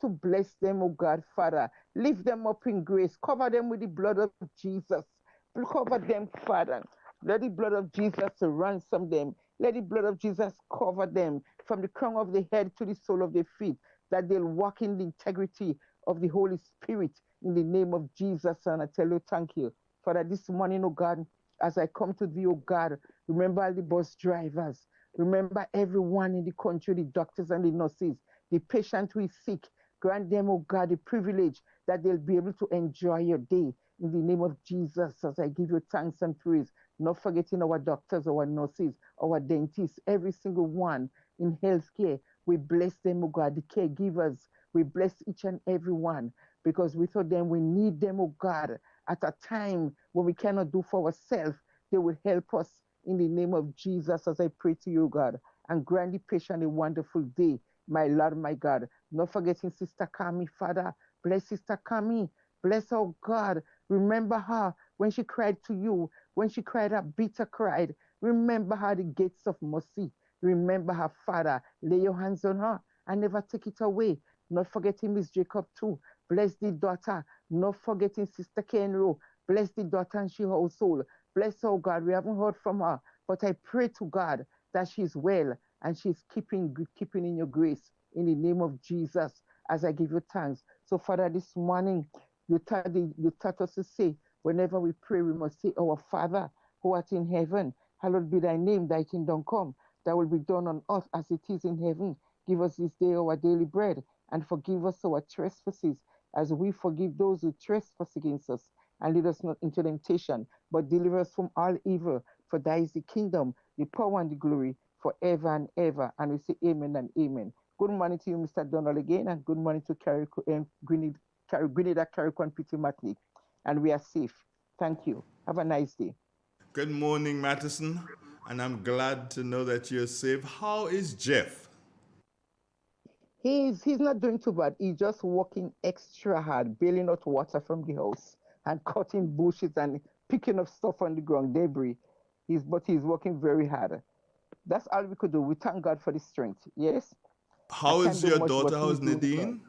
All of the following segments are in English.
to bless them, oh God, Father. Lift them up in grace. Cover them with the blood of Jesus. Cover them, Father. Let the blood of Jesus ransom them. Let the blood of Jesus cover them from the crown of the head to the sole of their feet, that they'll walk in the integrity of the Holy Spirit in the name of Jesus. And I tell you, thank you. Father, this morning, oh God, as I come to thee, oh God, remember all the bus drivers. Remember everyone in the country, the doctors and the nurses, the patient who is sick. Grant them, oh God, the privilege that they'll be able to enjoy your day in the name of Jesus as I give you thanks and praise. Not forgetting our doctors, our nurses, our dentists, every single one in healthcare. We bless them, oh God, the caregivers. We bless each and every one because without them, we need them, oh God, at a time when we cannot do for ourselves. They will help us in the name of Jesus as I pray to you, God, and grant the patient a wonderful day, my Lord, my God. Not forgetting Sister Kami, Father. Bless Sister Kami. Bless her, God. Remember her when she cried to you, when she cried a bitter cried. Remember her the gates of mercy. Remember her, Father. Lay your hands on her and never take it away. Not forgetting Miss Jacob too. Bless the daughter. Not forgetting Sister Kenro. Bless the daughter and she household. Bless her, God. We haven't heard from her, but I pray to God that she's well and she's keeping in your grace in the name of Jesus as I give you thanks. So, Father, this morning you taught us to say, whenever we pray, we must say, Our Father who art in heaven, hallowed be thy name, thy kingdom come, thy will be done on earth as it is in heaven. Give us this day our daily bread, and forgive us our trespasses, as we forgive those who trespass against us. And lead us not into temptation, but deliver us from all evil. For thy is the kingdom, the power, and the glory, forever and ever. And we say amen and amen. Good morning to you, Mr. Donald, again, and good morning to Grenada, Carrick, Peter Matney. And we are safe. Thank you. Have a nice day. Good morning, Mattison, and I'm glad to know that you're safe. How is Jeff? He's not doing too bad. He's just working extra hard, bailing out water from the house and cutting bushes and picking up stuff on the ground, debris. He's working very hard. That's all we could do. We thank God for the strength. Yes, I How can't is do your much, daughter? but How's he's doing it all. Nadine?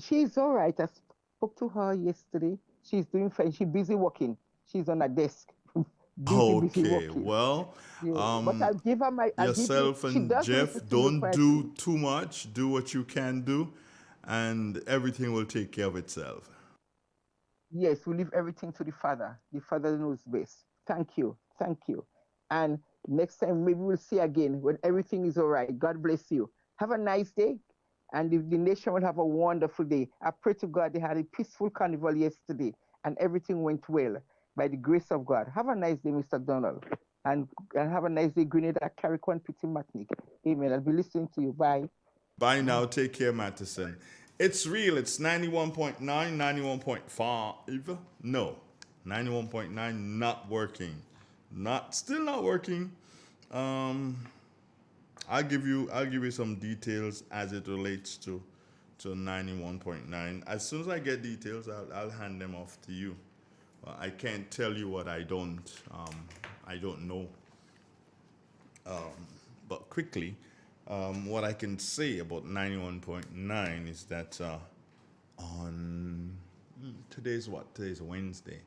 She's all right. I spoke to her yesterday. She's doing fine. She's busy working. She's on a desk, busy Okay, working. well, Yeah, but I'll give her my. I'll give you. yourself She and does Jeff, listen to you don't quietly. do too much. Do what you can do, and everything will take care of itself. Yes, we leave everything to the Father. The Father knows best. Thank you. Thank you. And next time, maybe we'll see again when everything is all right. God bless you. Have a nice day. And the nation will have a wonderful day. I pray to God they had a peaceful carnival yesterday and everything went well by the grace of God. Have a nice day, Mr. Donald. And have a nice day, Grenada, Carrick, Petit Matnik. Amen. I'll be listening to you. Bye. Bye now. Take care, Mattison. It's real. It's 91.9, 91.5. No, 91.9 not working. Still not working. Um, I'll give you some details as it relates to 91.9. As soon as I get details, I'll hand them off to you. I can't tell you what I don't know. But quickly, what I can say about 91.9 is that on today's what? Today's Wednesday.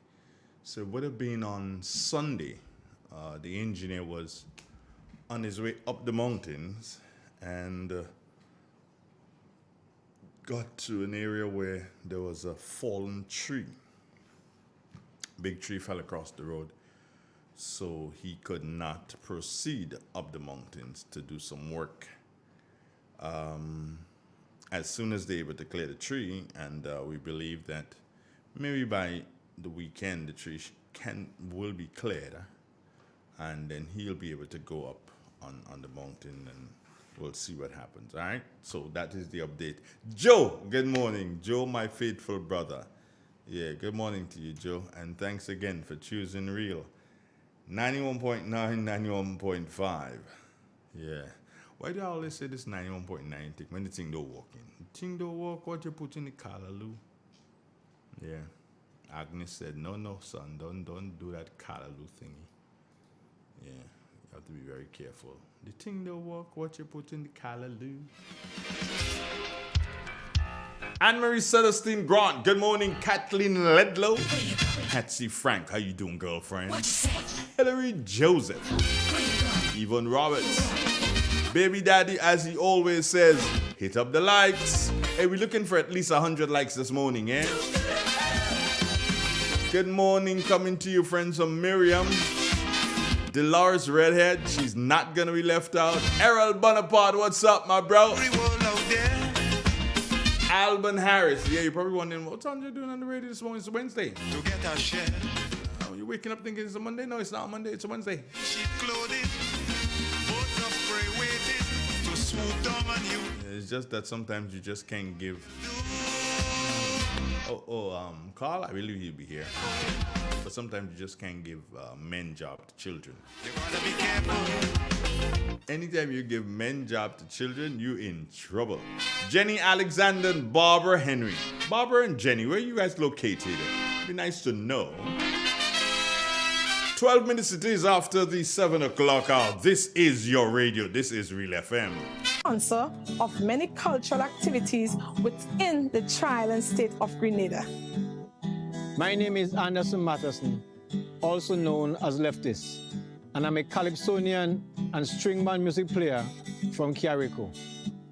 So it would have been on Sunday. The engineer was on his way up the mountains and got to an area where there was a fallen tree. Big tree fell across the road, so he could not proceed up the mountains to do some work. As soon as they were able to clear the tree, and we believe that maybe by the weekend the tree will be cleared, and then he'll be able to go up on the mountain, and we'll see what happens. All right. So that is the update. Joe, good morning, Joe, my faithful brother. Yeah, good morning to you, Joe, and thanks again for choosing real. 91.9, 91.5. Yeah. Why do I always say this 91.9 thing when the thing don't work in? The thing don't work, what you put in the callaloo? Yeah. Agnes said, no, son, don't do that callaloo thingy. Yeah, you have to be very careful. The thing don't work, what you put in the callaloo? Anne-Marie Celestine Grant. Good morning, Kathleen Ledlow. Patsy Frank, how you doing, girlfriend? Hillary Joseph. Yvonne Roberts. Baby Daddy, as he always says, hit up the likes. Hey, we're looking for at least 100 likes this morning, eh? Good morning, coming to you, friends from Miriam. Dolores Redhead, she's not gonna be left out. Errol Bonaparte, what's up, my bro? Alban Harris, yeah, you're probably wondering, what time are you doing on the radio this morning? It's a Wednesday. To get our share. Oh, you're waking up thinking it's a Monday? No, it's not a Monday, it's a Wednesday. Sheep clothing, boats of prey waiting to swoop down on you. It's just that sometimes you just can't give. Carl, I believe he'll be here. But sometimes you just can't give men job to children. You gotta be careful. Anytime you give men job to children, you in trouble. Jenny Alexander and Barbara Henry. Barbara and Jenny, where are you guys located? Be nice to know. 12 minutes it is after the 7 o'clock hour. This is your radio. This is Real FM. Sponsor of many cultural activities within the trial state of Grenada. My name is Anderson Matheson, also known as Leftist, and I'm a calypsonian and string band music player from Carrico.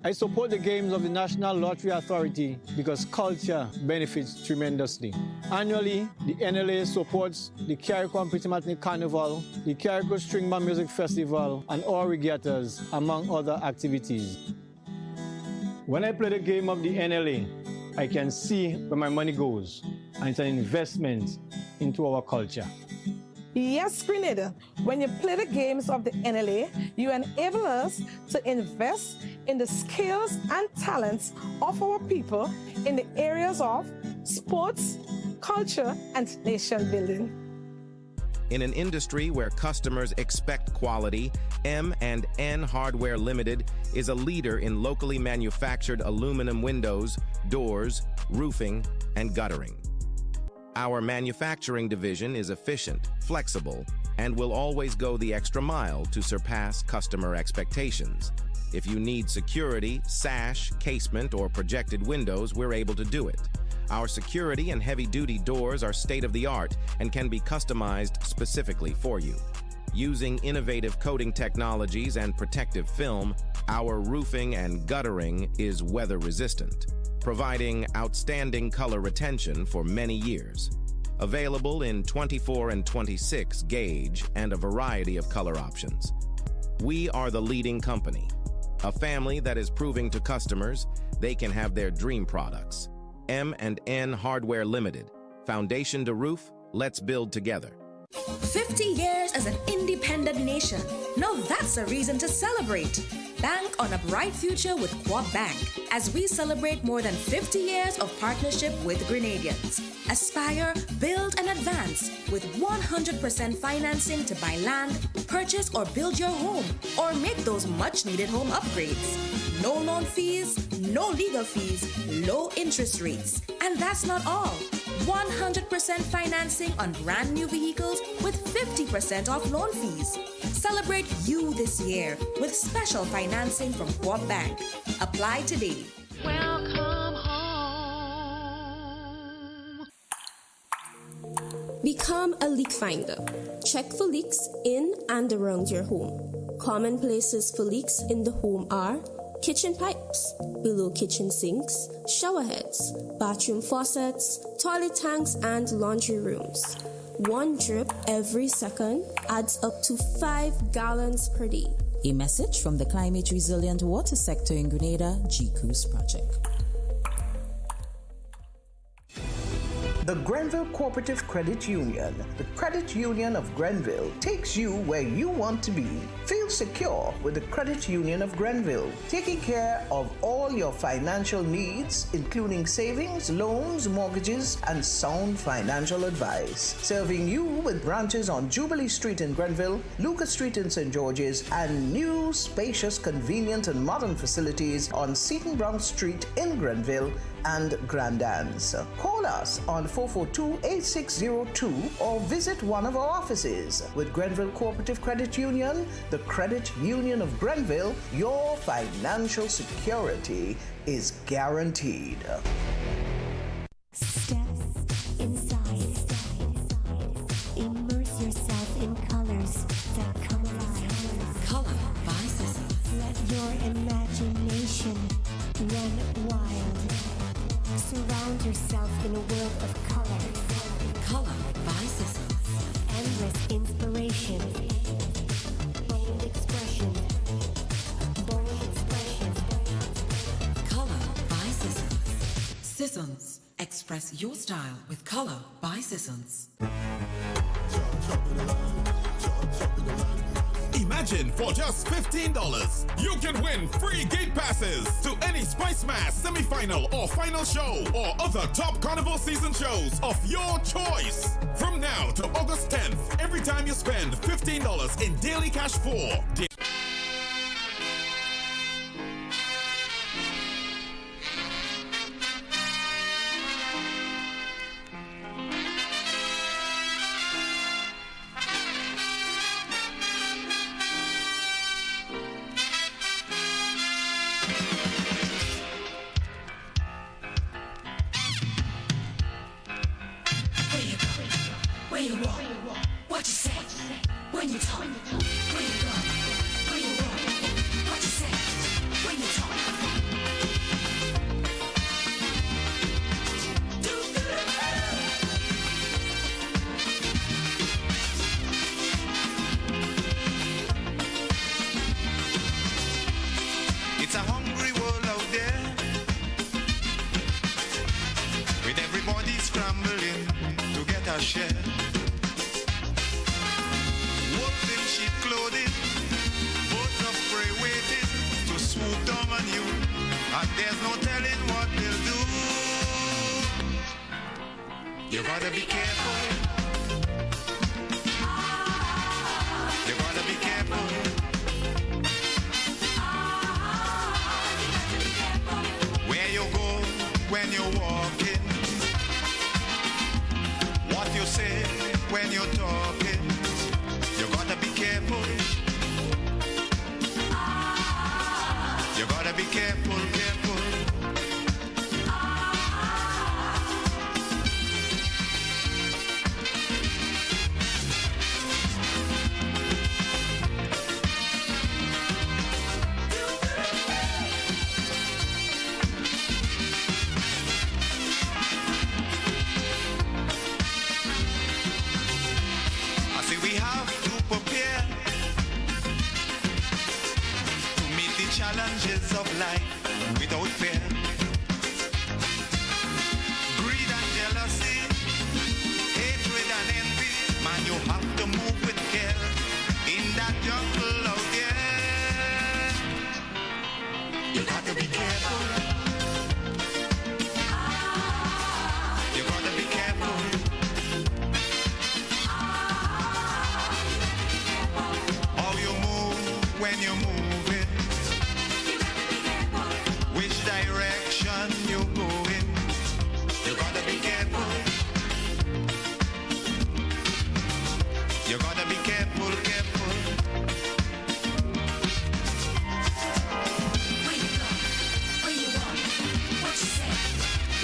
I support the games of the National Lottery Authority because culture benefits tremendously. Annually, the NLA supports the Carrico and Pitty Carnival, the Carrico String Band Music Festival, and all regattas, among other activities. When I play the game of the NLA, I can see where my money goes, and it's an investment into our culture. Yes, Grenada, when you play the games of the NLA, you enable us to invest in the skills and talents of our people in the areas of sports, culture, and nation building. In an industry where customers expect quality, M&N Hardware Limited is a leader in locally manufactured aluminum windows, doors, roofing, and guttering. Our manufacturing division is efficient, flexible, and will always go the extra mile to surpass customer expectations. If you need security, sash, casement, or projected windows, we're able to do it. Our security and heavy-duty doors are state-of-the-art and can be customized specifically for you. Using innovative coating technologies and protective film, our roofing and guttering is weather-resistant, providing outstanding color retention for many years. Available in 24 and 26 gauge and a variety of color options. We are the leading company, a family that is proving to customers they can have their dream products. M&N Hardware Limited. Foundation to roof, let's build together. 50 years as an independent nation. Now that's a reason to celebrate. Bank on a bright future with Quad Bank as we celebrate more than 50 years of partnership with Grenadians. Aspire, build, and advance with 100% financing to buy land, purchase or build your home, or make those much-needed home upgrades. No loan fees, no legal fees, low interest rates. And that's not all. 100% financing on brand new vehicles with 50% off loan fees. Celebrate you this year with special financing from Coop Bank. Apply today. Welcome home. Become a leak finder. Check for leaks in and around your home. Common places for leaks in the home are kitchen pipes, below kitchen sinks, shower heads, bathroom faucets, toilet tanks, and laundry rooms. One drip every second adds up to 5 gallons per day. A message from the Climate Resilient Water Sector in Grenada, GCRUISE project. The Grenville Cooperative Credit Union, the credit union of Grenville, takes you where you want to be. Feel secure with the Credit Union of Grenville, taking care of all your financial needs, including savings, loans, mortgages, and sound financial advice. Serving you with branches on Jubilee Street in Grenville, Lucas Street in St. George's, and new, spacious, convenient, and modern facilities on Seton Brown Street in Grenville and Grand Anse. Call us on 442-8602 or visit one of our offices. With Grenville Cooperative Credit Union, the Credit Union of Grenville, your financial security is guaranteed. Step inside. Immerse yourself in colors that come alive. Color by Sissons. Let your imagination run wild. Surround yourself in a world of color. Color by Sissons. Endless inspiration. Bold expression. Bold expression. Color by Sissons. Sissons. Express your style with Color by Sissons. Imagine for just $15, you can win free gate passes to any Spice Mass semi-final or final show or other top Carnival season shows of your choice. From now to August 10th, every time you spend $15 in Daily Cash 4. It's a hungry world out there, with everybody scrambling to get a share. Wolves in sheep clothing, birds of prey waiting to swoop down on you, and there's no telling what they'll do. You gotta be careful. You gotta be careful. Where you go when you're walking, what you say when you're talking, you gotta be careful. You gotta be careful, careful. I say we have to prepare to meet the challenges of life without fear. Greed and jealousy, hatred and envy, man, you have to move with care in that jungle out there. You got to be careful. You got to be careful. How you move when you're moving, which direction you're going, you gotta be careful. You gotta be careful, careful. Where you go, where you walk, what you say,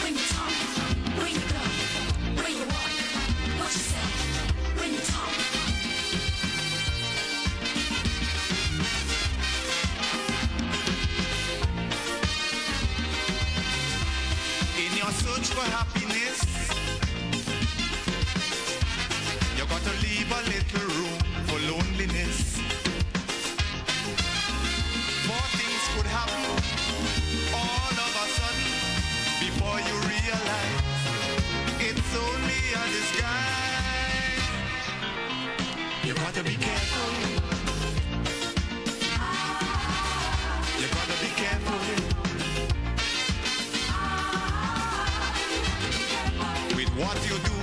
when you talk. Where you go, where you walk, what you say, when you talk. In your search for happiness, you gotta leave a little room for loneliness. More things could happen all of a sudden before you realize it's only a disguise. You gotta be careful. You gotta be careful. With what you do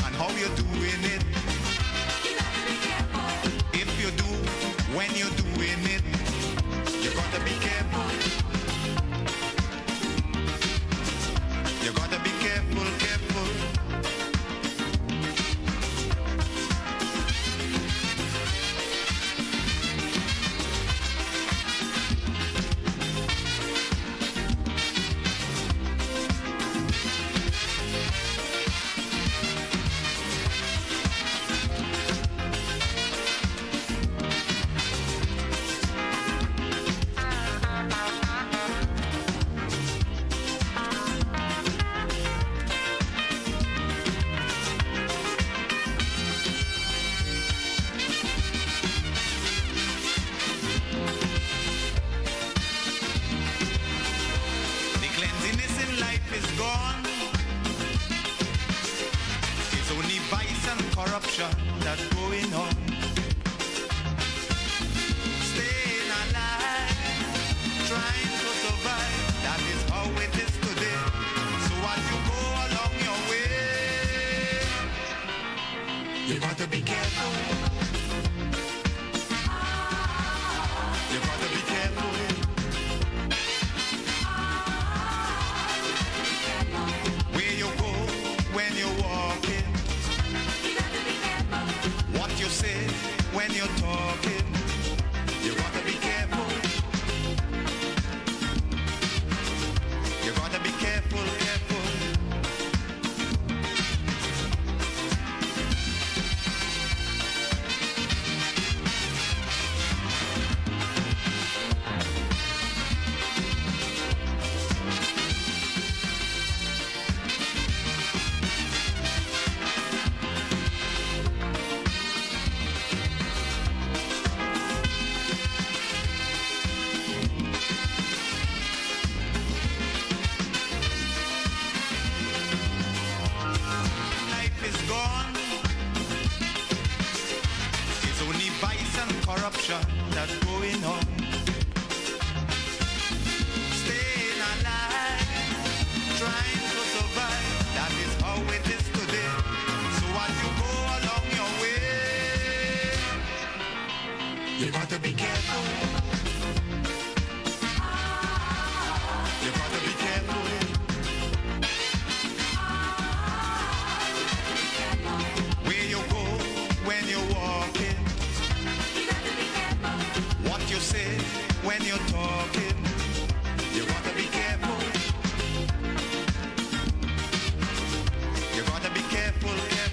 and how you're doing it. If you do when you're doing it, you gotta be careful. You gotta be careful, careful. life is gone. It's only vice and corruption that's going on. Staying alive, trying to survive. That is how it is today. So as you go along your way, you got to be careful. You got to be careful. Where you go when you're walking. What you say when you're talking. You got to be careful. You got to be careful, careful. Life is gone. It's only vice and corruption that's going on. Staying alive, trying to survive. That is how it is today. So as you go along your way, you got to be careful. You got to be careful. Where you go when you're walking. What you say when you're talking. You got to be careful. You got to be careful, careful.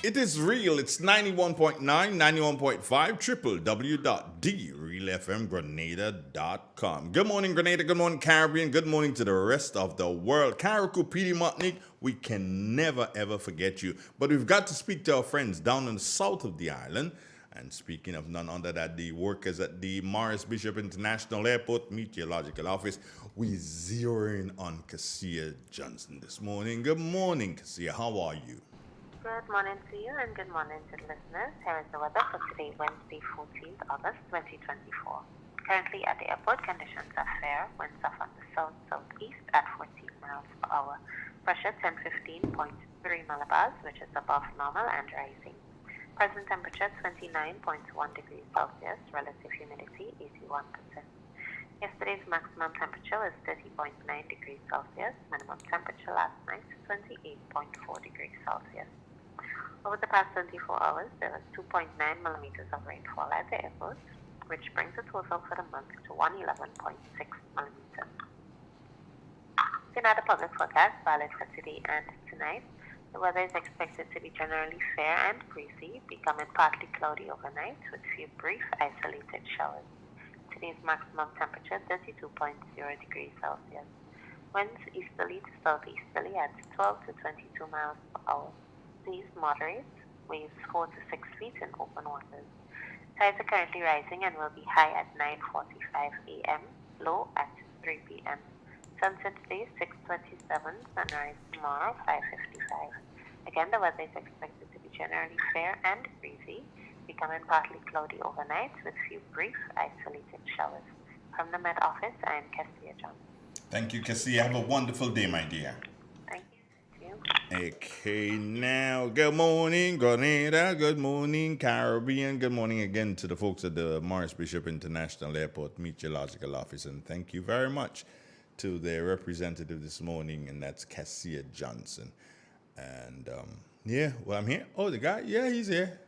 It is real. It's 91.9, 91.5, www.realfmgrenada.com. Good morning, Grenada. Good morning, Caribbean. Good morning to the rest of the world. Carriacou, PD Martinique, we can never, ever forget you. But we've got to speak to our friends down in the south of the island. And speaking of none other than the workers at the Morris Bishop International Airport Meteorological Office, we zeroing on Cassia Johnson this morning. Good morning, Cassia. How are you? Good morning to you and good morning to the listeners. Here is the weather for today, Wednesday, 14th August 2024. Currently at the airport, conditions are fair. Winds are from the south-southeast at 14 miles per hour. Pressure 1015.3 millibars, which is above normal and rising. Present temperature 29.1 degrees Celsius. Relative humidity 81%. Yesterday's maximum temperature was 30.9 degrees Celsius. Minimum temperature last night 28.4 degrees Celsius. Over the past 24 hours, there was 2.9 millimeters of rainfall at the airport, which brings the total for the month to 111.6 millimeters. Looking at the public forecast valid for today and tonight, the weather is expected to be generally fair and breezy, becoming partly cloudy overnight with few brief isolated showers. Today's maximum temperature 32.0 degrees Celsius. Winds easterly to southeasterly at 12 to 22 miles per hour. Seas moderate, waves 4 to 6 feet in open waters. Tides are currently rising and will be high at 9:45 a.m., low at 3 p.m. Sunset today 6:27, sunrise tomorrow 5:55. Again, the weather is expected to be generally fair and breezy, becoming partly cloudy overnight with few brief isolated showers. From the Met Office, I am Cassia Johnson. Thank you, Cassia. Have a wonderful day, my dear. Thank you. Okay, now, good morning, Grenada. Good morning, Caribbean. Good morning again to the folks at the Morris Bishop International Airport Meteorological Office. And thank you very much to their representative this morning, and that's Cassia Johnson. And, I'm here. Oh, the guy? Yeah, he's here.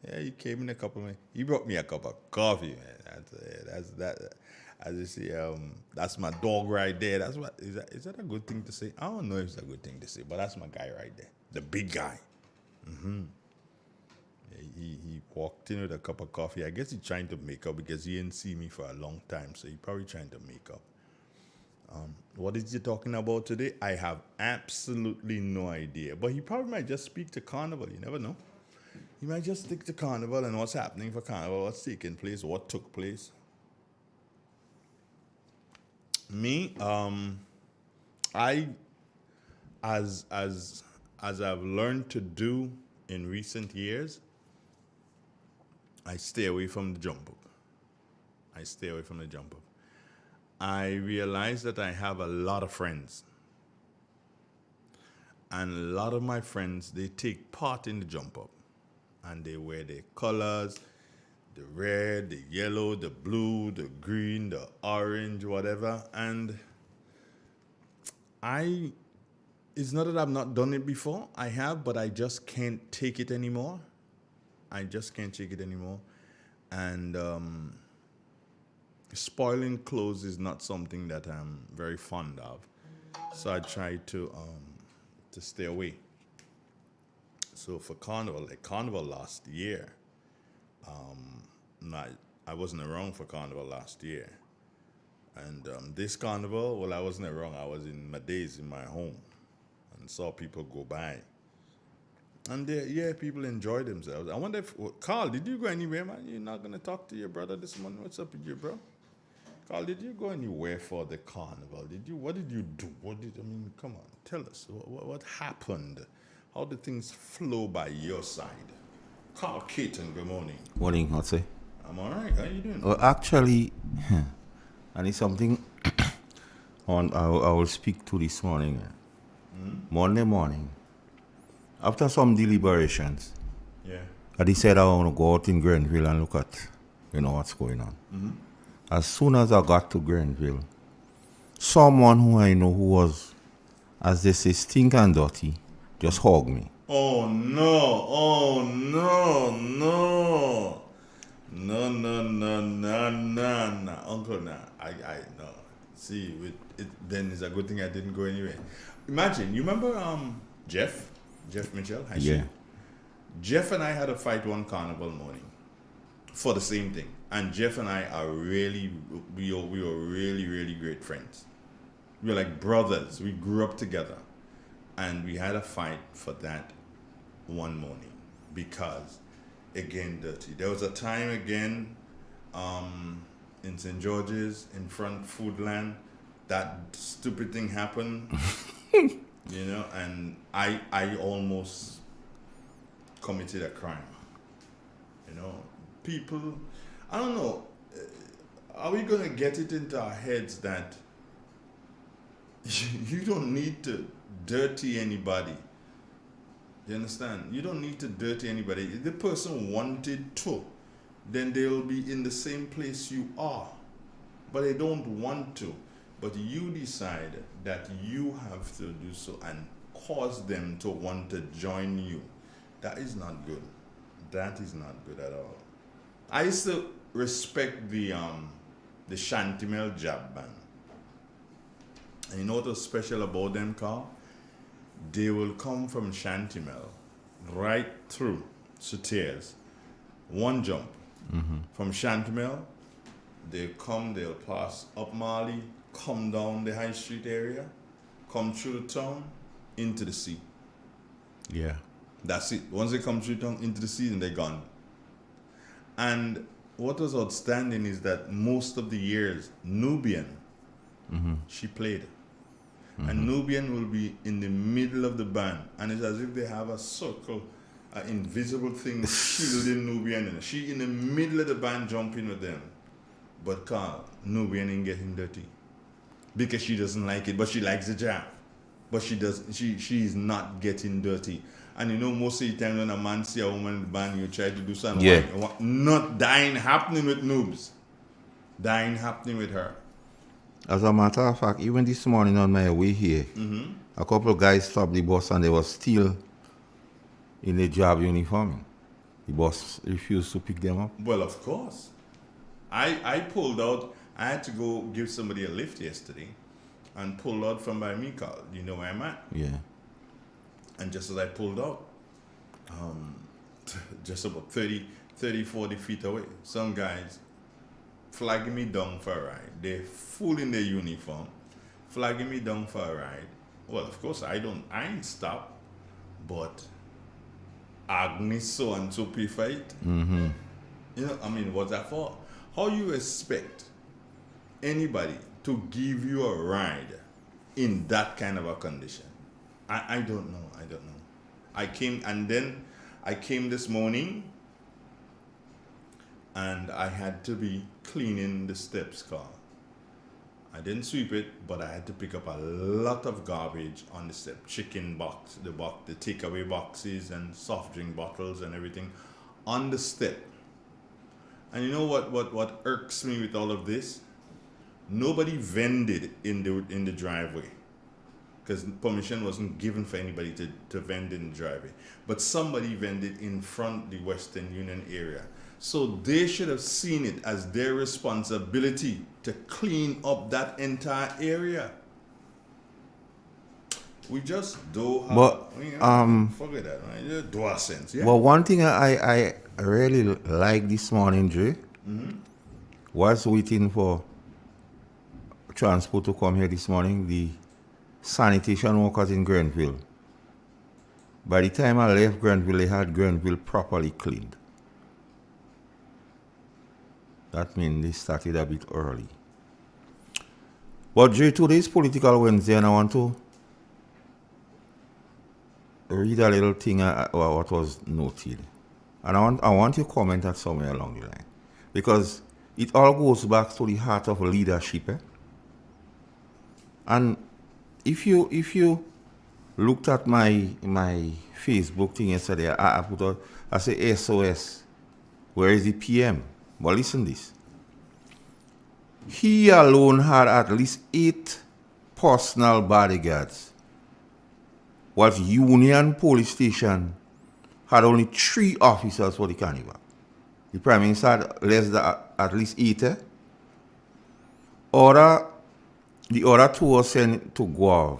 Yeah, he came in a couple of minutes. He brought me a cup of coffee, man. As you see, that's my dog right there. That's what is that a good thing to say? I don't know if it's a good thing to say, but that's my guy right there, the big guy. He walked in with a cup of coffee. I guess he's trying to make up because he didn't see me for a long time, so he's probably trying to make up. What is he talking about today? I have absolutely no idea, but he probably might just speak to Carnival. You never know. He might just stick to Carnival and what's happening for Carnival, what's taking place, what took place. Me, I, as I've learned to do in recent years, I stay away from the jump up. I realize that I have a lot of friends. And a lot of my friends, they take part in the jump up. And they wear their colors, the red, the yellow, the blue, the green, the orange, whatever. And it's not that I've not done it before. I have, but I just can't take it anymore. And spoiling clothes is not something that I'm very fond of. So I try to stay away. So for Carnival last year, I wasn't around for Carnival last year. And this Carnival, well, I wasn't around. I was in my days in my home and saw people go by. And people enjoy themselves. I wonder if, Carl, did you go anywhere, man? You're not going to talk to your brother this morning? What's up with you, bro? Carl, did you go anywhere for the Carnival? What did you do? Come on, tell us. What happened? How did things flow by your side? Carl Caton, good morning. Morning, I'd say. I'm all right. How you doing? Well, actually, and it's something I will speak to this morning. Monday morning, after some deliberations, I decided I want to go out in Grenville and look at, what's going on. As soon as I got to Grenville, someone who I know who was, as they say, stink and dirty, just hugged me. Oh no, Uncle, nah. I no. See, then it's a good thing I didn't go anywhere. Imagine, you remember Jeff Mitchell? Yeah. Jeff and I had a fight one Carnival morning for the same thing. And Jeff and I are we were really, really great friends. We were like brothers. We grew up together. And we had a fight for that one morning because, again, dirty. There was a time again in St. George's, in front Foodland, that stupid thing happened, and I almost committed a crime. People, I don't know, are we going to get it into our heads that you don't need to dirty anybody? You understand? You don't need to dirty anybody. If the person wanted to, then they'll be in the same place you are. But they don't want to. But you decide that you have to do so and cause them to want to join you. That is not good. That is not good at all. I used to respect the Shantimel Jab Band. And you know what was special about them, Carl? They will come from Shantimel right through Southiers. One jump. From Shantimel, they'll pass up Marley, come down the High Street area, come through the town, into the sea. Yeah. That's it. Once they come through town, into the sea, then they're gone. And what was outstanding is that most of the years, Nubian, she played. And Nubian will be in the middle of the band. And it's as if they have a circle, an invisible thing shielding Nubian. And she in the middle of the band jumping with them. But Carl, Nubian ain't getting dirty. Because she doesn't like it, but she likes the jab. But she is not getting dirty. And most of the time when a man see a woman in the band, you try to do something. Yeah. Not dying happening with noobs. Dying happening with her. As a matter of fact, even this morning on my way here, a couple of guys stopped the bus and they were still in the job uniform. The bus refused to pick them up. Well, of course. I pulled out. I had to go give somebody a lift yesterday and pulled out from by me car. You know where I'm at? Yeah. And just as I pulled out, just about 30, 40 feet away, some guys flagging me down for a ride. They're full in their uniform, flagging me down for a ride. Well, of course, I ain't stopped, but Agnes so and so pay for it. Mm-hmm. You know, I mean, what's that for? How you expect anybody to give you a ride in that kind of a condition? I don't know. I came this morning and I had to be cleaning the steps car. I didn't sweep it, but I had to pick up a lot of garbage on the step. Chicken box, the takeaway boxes and soft drink bottles and everything on the step. And you know what irks me with all of this? Nobody vended in the driveway, because permission wasn't given for anybody to vend in the driveway. But somebody vended in front the Western Union area. So they should have seen it as their responsibility to clean up that entire area. We just don't have, forget that, right? It just do sense. Yeah? Well, one thing I really like this morning, Dre, was waiting for transport to come here this morning, the sanitation workers in Grenville. By the time I left Grenville, they had Grenville properly cleaned. That means they started a bit early. But Dre, today is Political Wednesday, and I want to read a little thing what was noted. And I want you to comment that somewhere along the line. Because it all goes back to the heart of leadership. And if you looked at my Facebook thing yesterday, I say SOS, where is the PM? But listen this. He alone had at least 8 personal bodyguards, whilst Union Police Station had only 3 officers for the Carnival. The Prime Minister had less than at least 8. The other 2 were sent to Guav.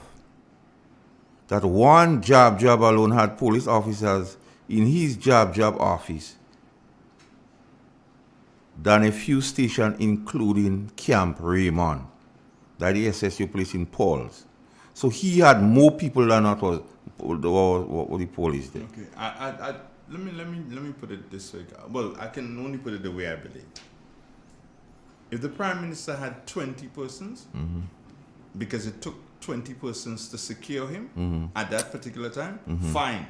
That one job alone had police officers in his job office than a few stations, including Camp Raymond, that the SSU place in Paul's. So he had more people than what the police did. Okay, let me put it this way. Well, I can only put it the way I believe. If the Prime Minister had 20 persons, because it took 20 persons to secure him at that particular time, fine.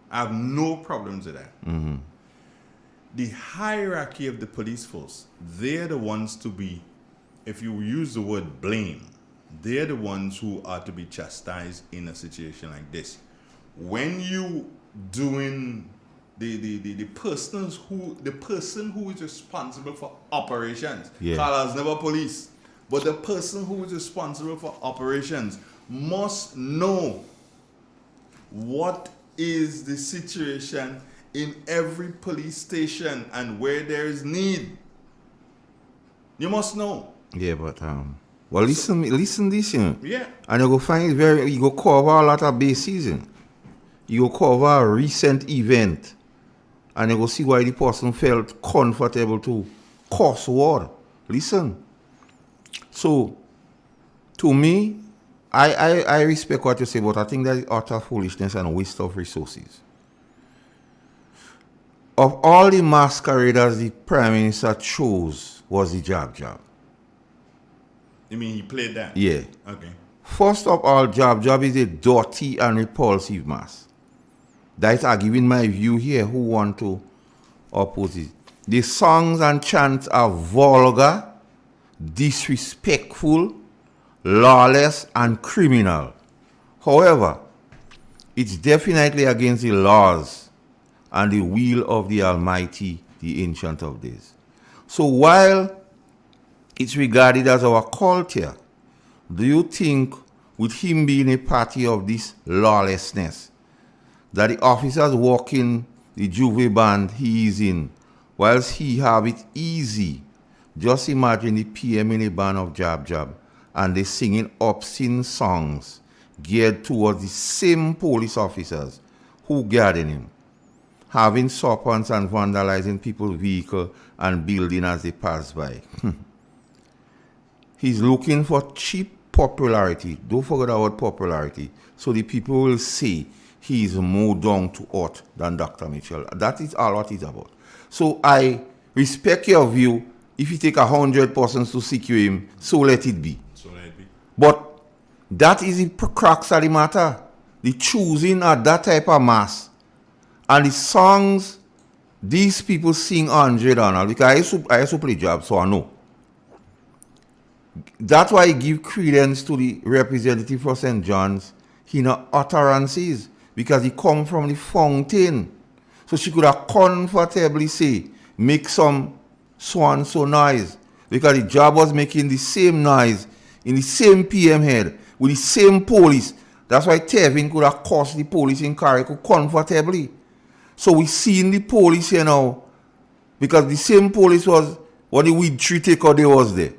I have no problems with that. The hierarchy of the police force, they're the ones to be, if you use the word blame, they're the ones who are to be chastised in a situation like this. When you doing the person who is responsible for operations, Carla's never police, but the person who is responsible for operations must know what is the situation in every police station and where there is need. You must know. Yeah, but well, listen this, you know. Yeah. And you go find it you go cover a lot of bases. You go cover a recent event, and you go see why the person felt comfortable to curse word. Listen. So, to me, I respect what you say, but I think that is utter foolishness and waste of resources. Of all the masqueraders the Prime Minister chose was the job. You mean he played that? Yeah. Okay. First of all, job is a dirty and repulsive mask. That is arguing my view here, who want to oppose it. The songs and chants are vulgar, disrespectful, lawless, and criminal. However, it's definitely against the laws and the will of the Almighty, the Ancient of Days. So while it's regarded as our culture, do you think with him being a party of this lawlessness, that the officers walking the Juve band he is in, whilst he have it easy Just imagine the PM in a band of Jab Jab and they singing obscene songs geared towards the same police officers who guarding him, having serpents and vandalizing people's vehicle and building as they pass by. He's looking for cheap popularity. Don't forget about popularity. So the people will say he is more down to earth than Dr. Mitchell. That is all what it's about. So I respect your view. If you take 100 persons to secure him, so let it be. So let it be. But that is the crux of the matter. The choosing of that type of mass. And the songs these people sing Andre Donald, because I used to play jobs, so I know. That's why I give credence to the representative for St. John's, utterances, because he come from the fountain. So she could have comfortably say, make some so-and-so noise, because the job was making the same noise in the same PM head with the same police. That's why Tevin could have cursed the police in Carrico comfortably. So we seen the police here now, because the same police was when the weed tree taker they was there.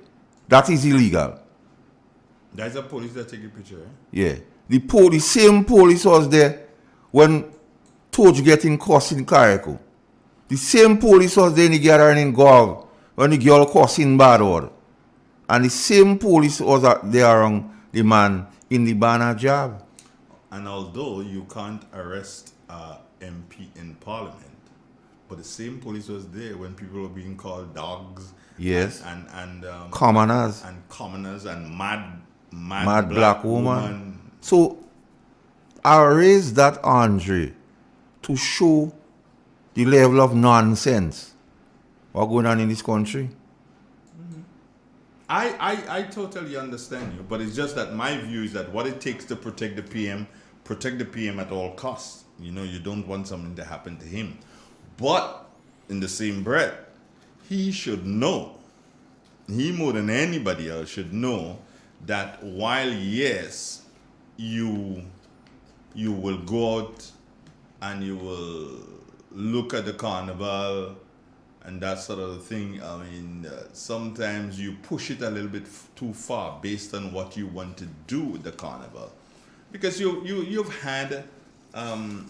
That is illegal. That's the police that take a picture, eh? Yeah. The same police was there when Torch getting cursed in Carrico. The same police was there in the gathering in Gov when the girl cursing bad word. And the same police was there around the man in the banner job. And although you can't arrest MP in Parliament, but the same police was there when people were being called dogs. Yes. And commoners. And commoners and mad black woman. So I raised that, Andre, to show the level of nonsense what's going on in this country. I totally understand you, but it's just that my view is that what it takes to protect the PM at all costs. You know, you don't want something to happen to him. But in the same breath, he should know, he more than anybody else should know that while, yes, you will go out and you will look at the carnival and that sort of thing, I mean, sometimes you push it a little bit too far based on what you want to do with the carnival. Because you've had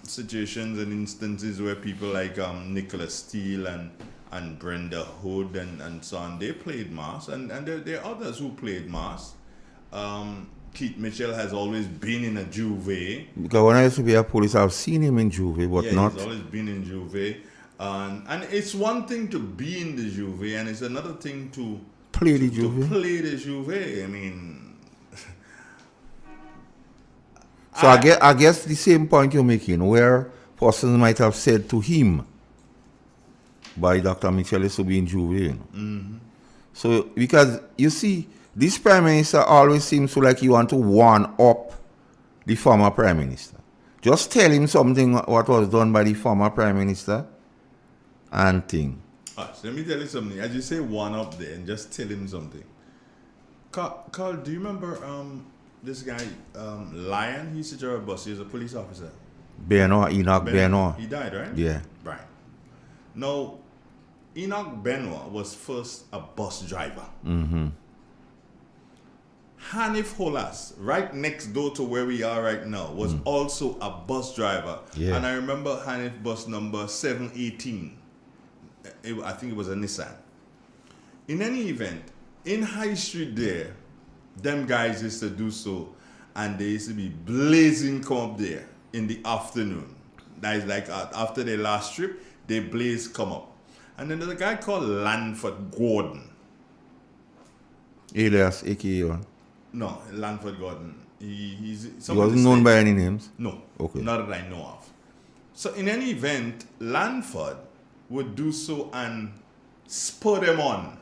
situations and instances where people like Nicholas Steele and Brenda Hood and so on, they played mass, and there are others who played mass. Keith Mitchell has always been in a Juve. Because when I used to be a police, I've seen him in Juve, but not. He's always been in Juve. And it's one thing to be in the Juve, and it's another thing to play the Juve. To play the Juve. I mean. So I guess the same point you're making, where persons might have said to him, by Dr. Mitchell is to be in Juve. You know? Mm-hmm. So, because you see, this Prime Minister always seems to like he want to one up the former Prime Minister. Just tell him something what was done by the former Prime Minister and thing. So let me tell you something. As you say one up there and just tell him something. Carl, do you remember this guy, Lion? He used to drive a bus. He was a police officer. Enoch Benoit. He died, right? Yeah. Right. Now, Enoch Benoit was first a bus driver. Mm-hmm. Hanif Holas, right next door to where we are right now, was also a bus driver. Yeah. And I remember Hanif bus number 718. I think it was a Nissan. In any event, in High Street there, them guys used to do so, and they used to be blazing come up there in the afternoon. That is like after their last trip, they blaze come up. And then there's a guy called Lanford Gordon. Alias, a.k.a. No, Lanford Gordon. He wasn't known by any names? No. Okay. Not that I know of. So in any event, Lanford would do so and spur them on.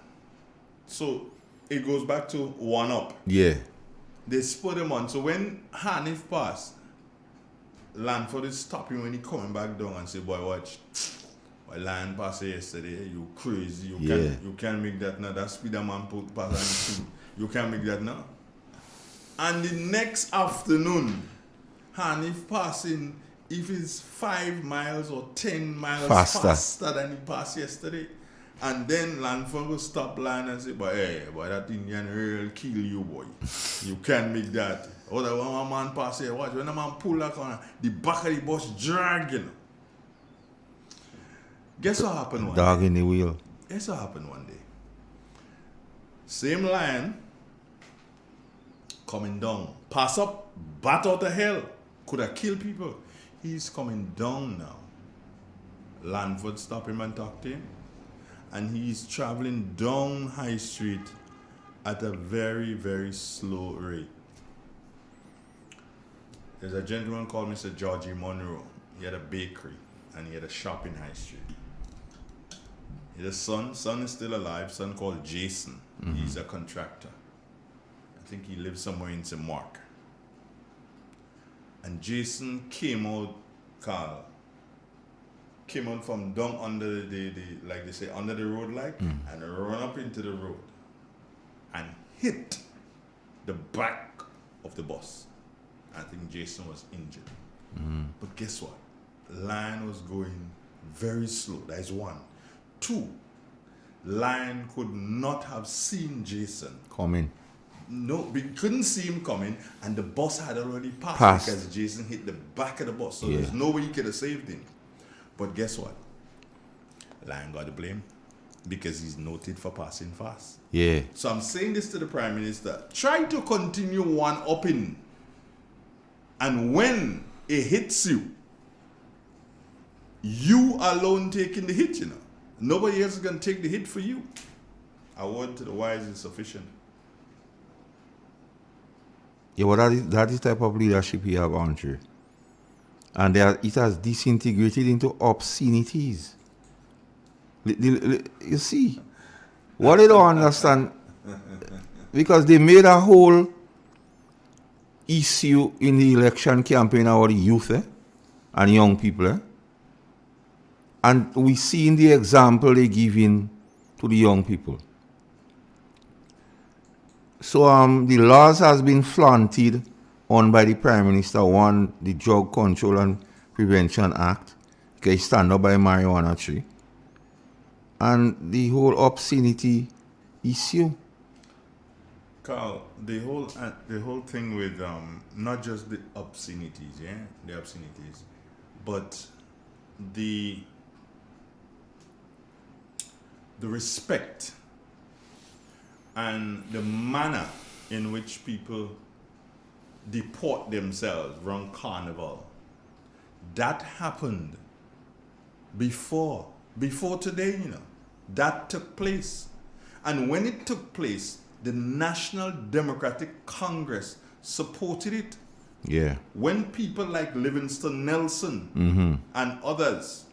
So it goes back to one up. Yeah. They spur them on. So when Hanif passed, Lanford is stopping when he coming back down and say, boy, watch. Well, Lion passed yesterday. You crazy. You can't make that now. That Spiderman put pass on you can't make that now. And the next afternoon, Hanif passing, if it's 5 miles or 10 miles faster than he passed yesterday, And then Lanford will stop land and say, but hey, boy, that Indian will kill you, boy. You can't make that. Or that one man pass here, watch, when a man pull that corner, the back of the bus dragging. Guess what happened one Dog day? in the wheel. Guess what happened one day? Same lion coming down. Pass up, bat out of hell. Could have killed people. He's coming down now. Lanford stop him and talk to him. And he's traveling down High Street at a very, very slow rate. There's a gentleman called Mr. Georgie Monroe. He had a bakery and he had a shop in High Street. He had a son. Son is still alive. Son called Jason. He's a contractor. I think he lives somewhere in St. Mark. And Jason came out, Carl, came out from down under the like they say, under the road like, and run up into the road and hit the back of the bus. I think Jason was injured. But guess what? Lion was going very slow. That is one. Two, Lion could not have seen Jason Coming. No, we couldn't see him coming, and the bus had already passed. Because Jason hit the back of the bus. So there's no way he could have saved him. But guess what? Lion got the blame because he's noted for passing fast. Yeah. So I'm saying this to the Prime Minister. Try to continue one-upping. And when it hits you, you alone taking the hit, you know. Nobody else is going to take the hit for you. A word to the wise is sufficient. Yeah, but that is type of leadership you have, Andre. And it has disintegrated into obscenities. You see, what they don't understand, because they made a whole issue in the election campaign about the youth and young people. And we see in the example they give in to the young people. So the laws has been flaunted on by the Prime Minister. One, the Drug Control and Prevention Act. Okay, stand up by marijuana tree. And the whole obscenity issue. Carl, the whole thing with not just the obscenities, the obscenities, but the respect and the manner in which people deport themselves around Carnival, that happened before today, you know. That took place. And when it took place, the National Democratic Congress supported it. Yeah. When people like Livingston Nelson and others,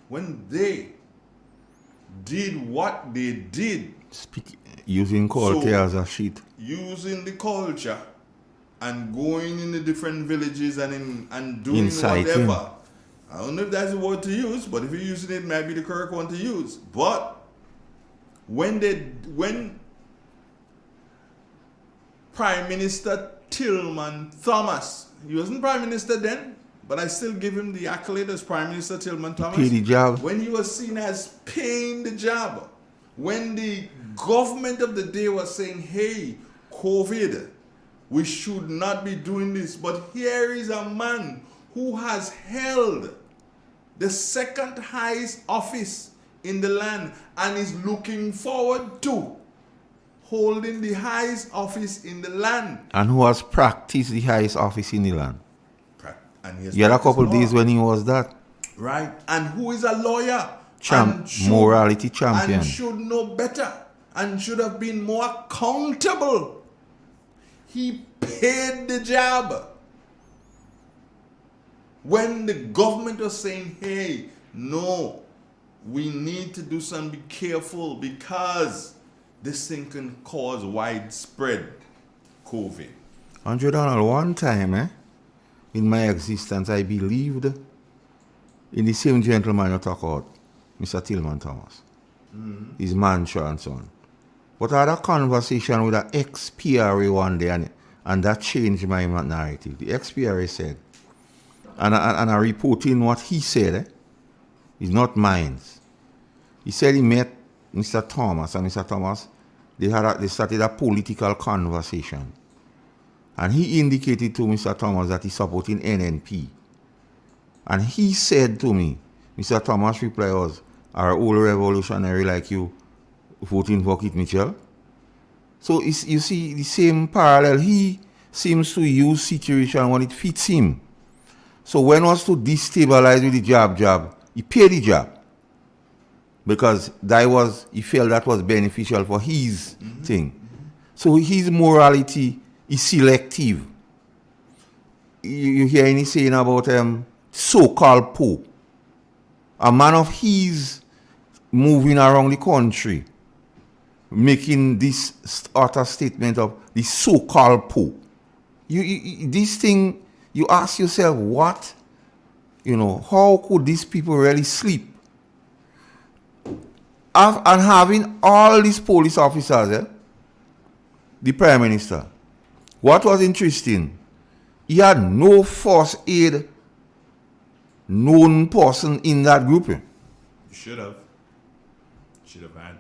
when they did what they did, using culture as a sheet. Using the culture and going in the different villages and doing Inciting. whatever. I don't know if that's the word to use, but if you're using it, it might be the correct one to use. But when Prime Minister Tillman Thomas, he wasn't Prime Minister then, but I still give him the accolade as Prime Minister Tillman Thomas. Pay the job. When he was seen as paying the job, when the government of the day was saying, hey, COVID, we should not be doing this. But here is a man who has held the second highest office in the land and is looking forward to holding the highest office in the land. And who has practiced the highest office in the land. And he has You had a couple practiced days law. when he was that. Right. And who is a lawyer. And should- morality champion. And should know better. And should have been more accountable. He paid the job. When the government was saying, hey, no, we need to do something, be careful, because this thing can cause widespread COVID. Andre Donald, one time, in my existence, I believed in the same gentleman you talk about, Mr. Tillman Thomas, his mantra and so on. But I had a conversation with an ex-PRA one day, and that changed my narrative. The ex-PRA said, and I reporting what he said, is not mine. He said he met Mr. Thomas, and Mr. Thomas, they started a political conversation. And he indicated to Mr. Thomas that he's supporting NNP. And he said to me, Mr. Thomas' reply was, "Are all revolutionary like you voting for Kit Mitchell?" So you see the same parallel. He seems to use situation when it fits him. So when it was to destabilize with the jab, he paid the jab. Because he felt that was beneficial for his thing. So his morality is selective. You hear any saying about so-called Pope. A man of his moving around the country, making this utter statement of the so-called Pope. This thing, you ask yourself, what? How could these people really sleep? And having all these police officers, the Prime Minister, what was interesting, he had no first aid known person in that group. You should have. Should have had.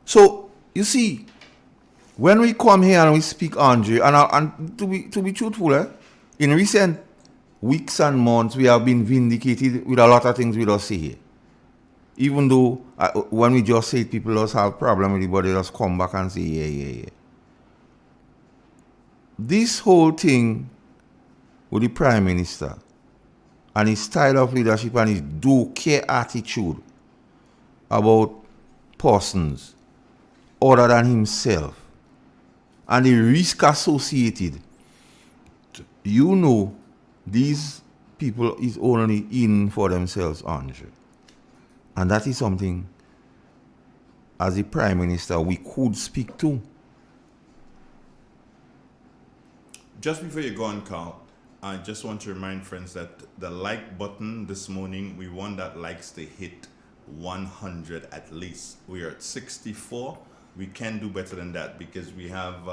So, you see, when we come here and we speak, Andre, and to be truthful, in recent weeks and months, we have been vindicated with a lot of things we don't say here. Even though when we just say it, people just have a problem with it, but they just come back and say, yeah. This whole thing with the Prime Minister and his style of leadership and his do-care attitude about persons other than himself and the risk associated, these people is only in for themselves, Andre. And that is something, as the Prime Minister, we could speak to. Just before you go on, Carl, I just want to remind friends that the like button this morning, we want that likes to hit 100 at least. We are at 64. We can do better than that because we have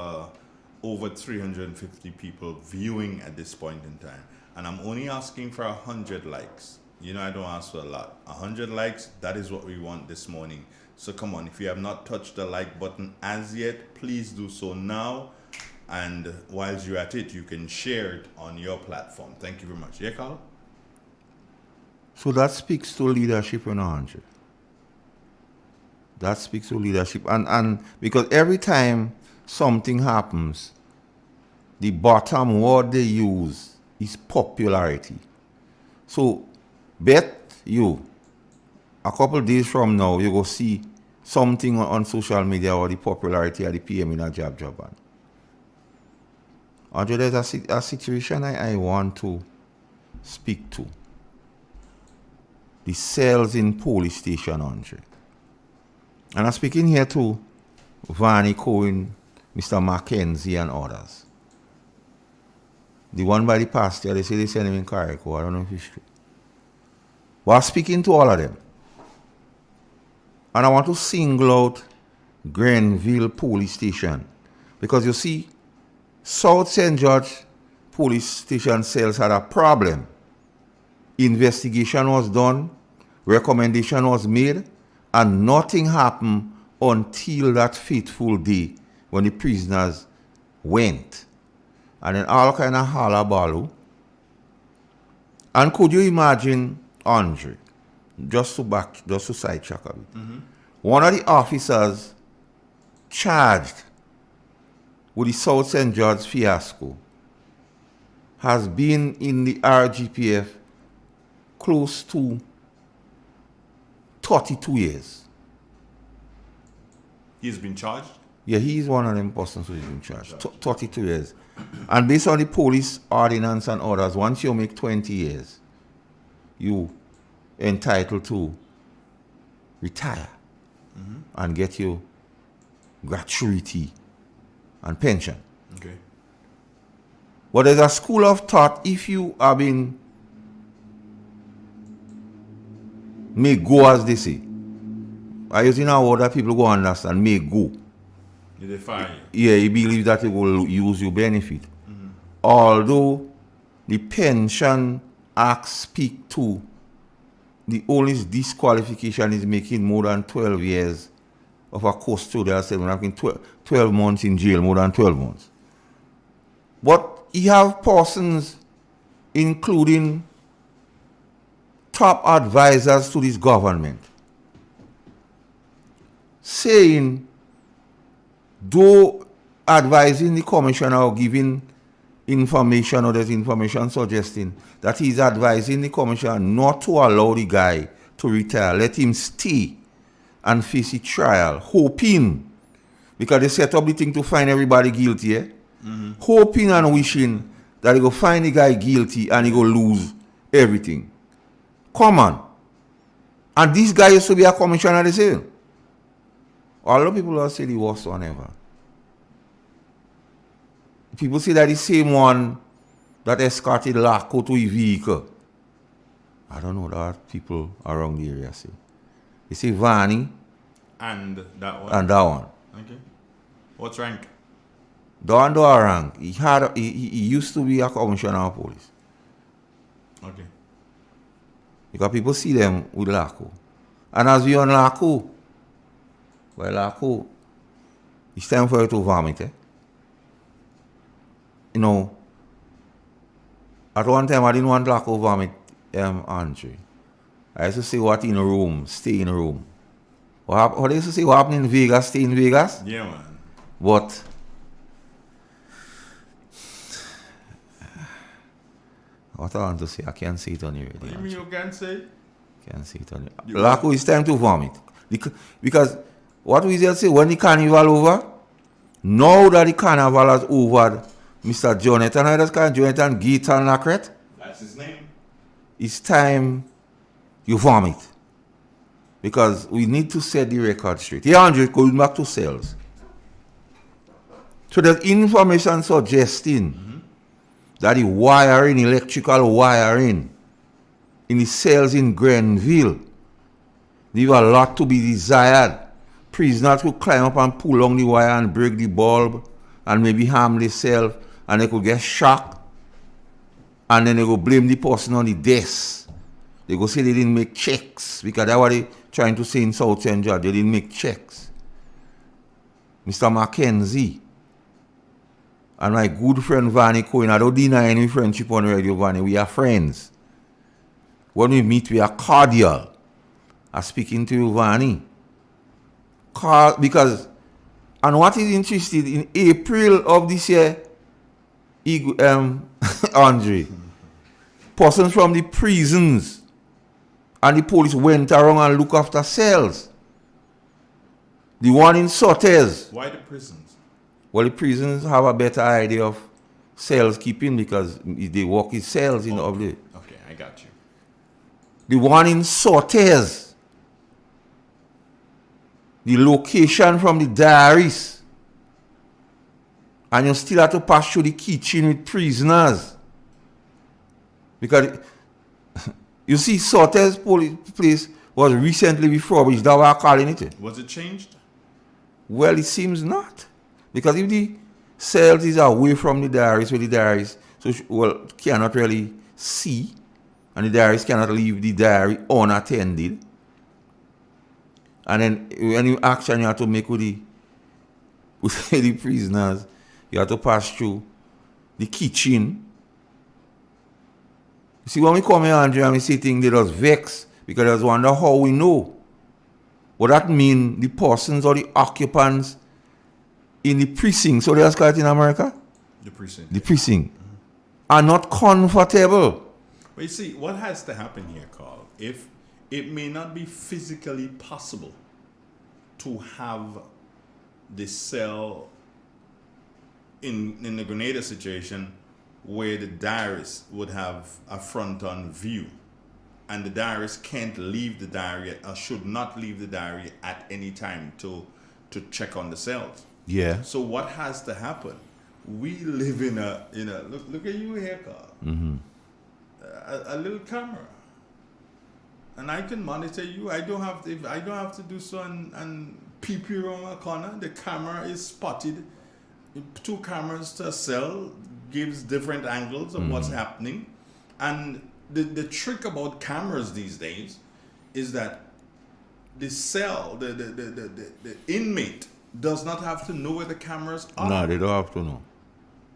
over 350 people viewing at this point in time. And I'm only asking for 100 likes. I don't ask for a lot. 100 likes, that is what we want this morning. So come on, if you have not touched the like button as yet, please do so now. And whilst you're at it, you can share it on your platform. Thank you very much. Yeah, Carl? So that speaks to leadership, Andre. That speaks to leadership. And because every time something happens, the bottom word they use is popularity. So bet you, a couple of days from now, you go see something on social media or the popularity of the PM in a job. Andre, there's a situation I want to speak to. The cells in police station, Andre. And I'm speaking here to Varney Cohen, Mr. Mackenzie, and others. The one by the pastor, they say they send him in Carnival. I don't know if it's true. But I'm speaking to all of them. And I want to single out Grenville Police Station. Because you see, South St. George Police Station cells had a problem. Investigation was done, recommendation was made, and nothing happened until that fateful day when the prisoners went. And then all kind of hullabaloo. And could you imagine, Andre, just to sidetrack a bit, one of the officers charged with the South St. George fiasco has been in the RGPF close to 32 years. He's been charged? Yeah, he's one of them persons who's been charged. 32 years. And based on the police ordinance and orders, once you make 20 years, you entitled to retire and get your gratuity and pension. Okay. But there's a school of thought, if you have been may go, as they say. I using a word that people go understand, may go. They fire you. Yeah, he believes that it will use your benefit. Although the Pension Act speak to the only disqualification is making more than 12 years of a custodial cell. When 12 months in jail, more than 12 months. But you have persons, including top advisors to this government, saying, though advising the commissioner or giving information or there's information suggesting that he's advising the commissioner not to allow the guy to retire, let him stay and face the trial, hoping, because they set up the thing to find everybody guilty, hoping and wishing that he go find the guy guilty and he go lose everything. Come on. And this guy used to be a commissioner, they say. A lot of people are saying the worst one ever. People say that the same one that escorted Laco to a vehicle. I don't know that people around the area say. They say Vani. And that one. And that one. Okay. What's rank? Don't do a rank. He used to be a commissioner of police. Okay. Because people see them with Laco. And as we on Laco, well, Laco, it's time for you to vomit, You know, at one time I didn't want Laco vomit, Andre. I used to say what in a room, stay in a room. What they used to say, what happened in Vegas, stay in Vegas? Yeah, man. But what I want to say, I can't say it on the radio. What do you mean you can't say? Can't say it on the radio. Laco, it's time to vomit. Because what we say, when the carnival over, now that the carnival has over, Mr. Jonathan, I just call Jonathan Gaetan Lacret. That's his name. It's time you vomit. Because we need to set the record straight. Yeah, Andre, going back to sales. So there's information suggesting that the wiring, electrical wiring, in the cells in Grenville, leave a lot to be desired. Prisoners could climb up and pull on the wire and break the bulb and maybe harm themselves, and they could get shocked, and then they go blame the person on the desk. They go say they didn't make checks, because that's what they trying to say in South Central. They didn't make checks. Mr. Mackenzie and my good friend Vanny Cohen, I don't deny any friendship on Radio Vanny. We are friends. When we meet, we are cordial. I'm speaking to you, Vanny. Because, and what is interesting, in April of this year, Andre, persons from the prisons and the police went around and looked after cells. The one in Sotes. Why the prisons? Well, the prisons have a better idea of cells keeping because they work in cells in the Okay, I got you. The one in Sotes. The location from the diaries. And you still have to pass through the kitchen with prisoners. Because you see, Sotes place was recently refurbished. That's why I'm calling it. Was it changed? Well, it seems not. Because if the cells is away from the diaries, so cannot really see, and the diaries cannot leave the diary unattended. And then any action you have to make with the prisoners, you have to pass through the kitchen. You see, when we come here, Andrea, and we see things, they just vex because they just wonder how we know. What that mean the persons or the occupants in the precinct, so they ask it in America? The precinct. The precinct. Are not comfortable. But you see, what has to happen here, Carl, if it may not be physically possible to have the cell in the Grenada situation where the diarist would have a front on view and the diarist can't leave the diary or should not leave the diary at any time to check on the cells. Yeah. So what has to happen? We live in a look at you here, Carl. Mm-hmm. A little camera, and I can monitor you. I don't have to do so and peep you around a corner. The camera is spotted. 2 cameras to a cell gives different angles of what's happening. And the trick about cameras these days is that the cell, the inmate does not have to know where the cameras are. No, they don't have to know.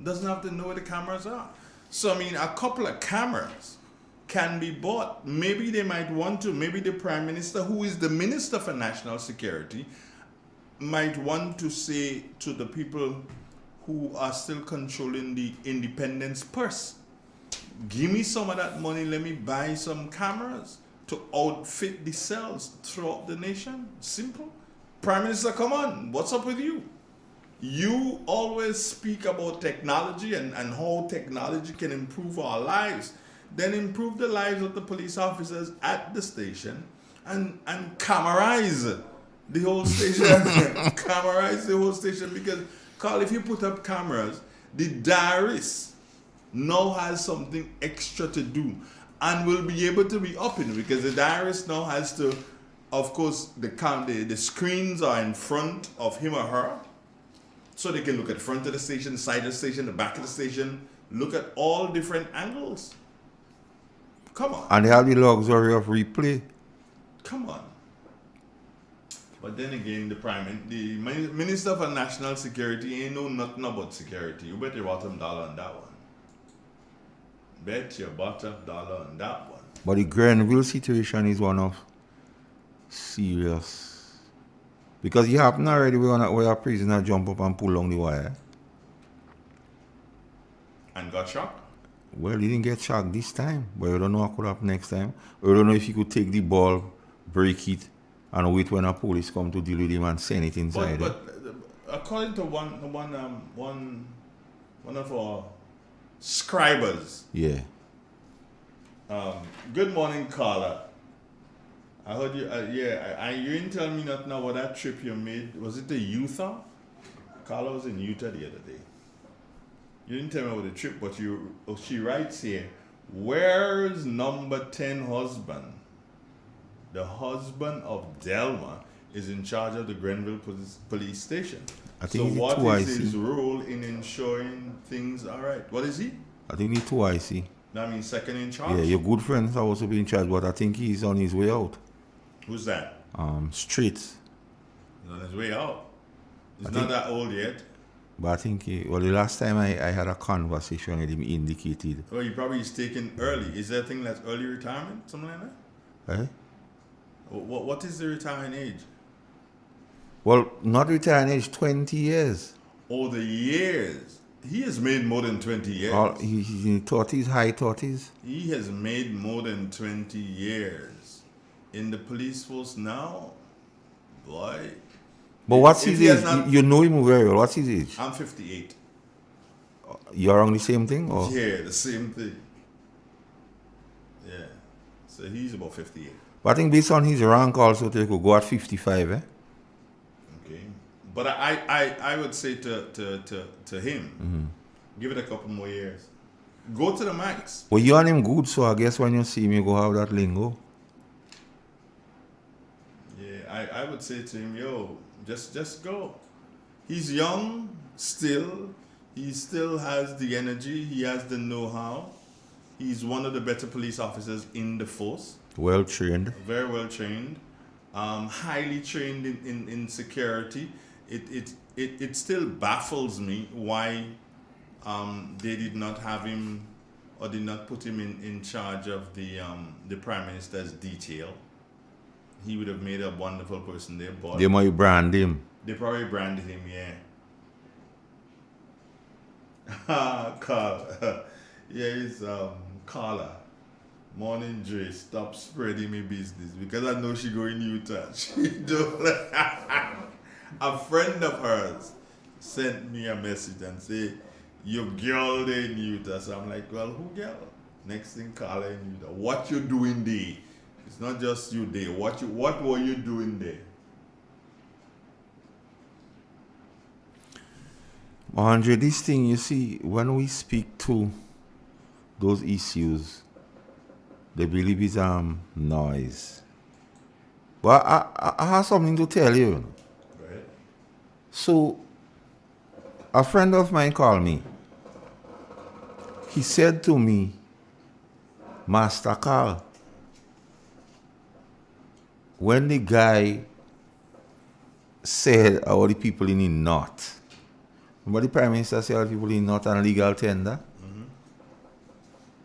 Doesn't have to know where the cameras are. So, I mean, a couple of cameras can be bought. Maybe they might want to, maybe the Prime Minister, who is the Minister for National Security, might want to say to the people who are still controlling the independence purse, give me some of that money, let me buy some cameras to outfit the cells throughout the nation. Simple. Prime Minister, come on, what's up with you? You always speak about technology and how technology can improve our lives. Then improve the lives of the police officers at the station and camerize the whole station. Camerize the whole station, because, Carl, if you put up cameras, the diarist now has something extra to do and will be able to be up in, because the diarist now has to, of course, the screens are in front of him or her, so they can look at the front of the station, the side of the station, the back of the station, look at all different angles. Come on. And they have the luxury of replay. Come on. But then again, the Minister for National Security ain't know nothing about security. You bet your bottom dollar on that one. Bet your bottom dollar on that one. But the Grenville situation is one of serious. Because it happened already where a prisoner jump up and pull on the wire. And got shocked? Well, he didn't get shocked this time. But you don't know what could happen next time. We don't know if he could take the ball, break it, and wait when a police come to deal with him and send it inside. But according to one of our scribers. Yeah. Good morning, Carla. I heard you. You didn't tell me nothing about that trip you made. Was it to Utah? Carla was in Utah the other day. You didn't tell me about the trip, but she writes here, where's number 10 husband? The husband of Delma is in charge of the Grenville police station. I think so what is his role in ensuring things are right? What is he? I think he's 2IC. That means second in charge? Yeah, your good friends are also being charged, but I think he's on his way out. Who's that? Streets. He's on his way out. He's not that old yet. But I think, the last time I had a conversation with him, he indicated. Well, he probably is taken early. Is there a thing that's early retirement? Something like that? Eh? What is the retiring age? Well, not retiring age, 20 years. Oh, the years. He has made more than 20 years. He's in 30s, high 30s. He has made more than 20 years. In the police force now, boy. But what's his age? You know him very well. What's his age? I'm 58. You're on the same thing? Or? Yeah, the same thing. Yeah. So he's about 58. But I think based on his rank also, they could go at 55, eh? Okay. But I would say to him, give it a couple more years. Go to the max. Well, you and him good, so I guess when you see him, you go have that lingo. Yeah, I would say to him, yo, just go. He's young still. He still has the energy. He has the know-how. He's one of the better police officers in the force. Well trained. Very well trained. Highly trained in security. It still baffles me why they did not have him or did not put him in charge of the Prime Minister's detail. He would have made a wonderful person there. But they might brand him. They probably branded him, yeah. Carl. Yeah, it's Carla. Morning, Dre. Stop spreading me business because I know she go in Utah. She don't. A friend of hers sent me a message and say, your girl there in Utah. So I'm like, well, who girl? Next thing, Carla in Utah. What you doing there? It's not just you there. What were you doing there? Andre, this thing, you see, when we speak to those issues, they believe it's noise. But I have something to tell you. Right. So, a friend of mine called me. He said to me, Master Carl, when the guy said all the people in the north, remember the Prime Minister said all the people in the north and legal tender?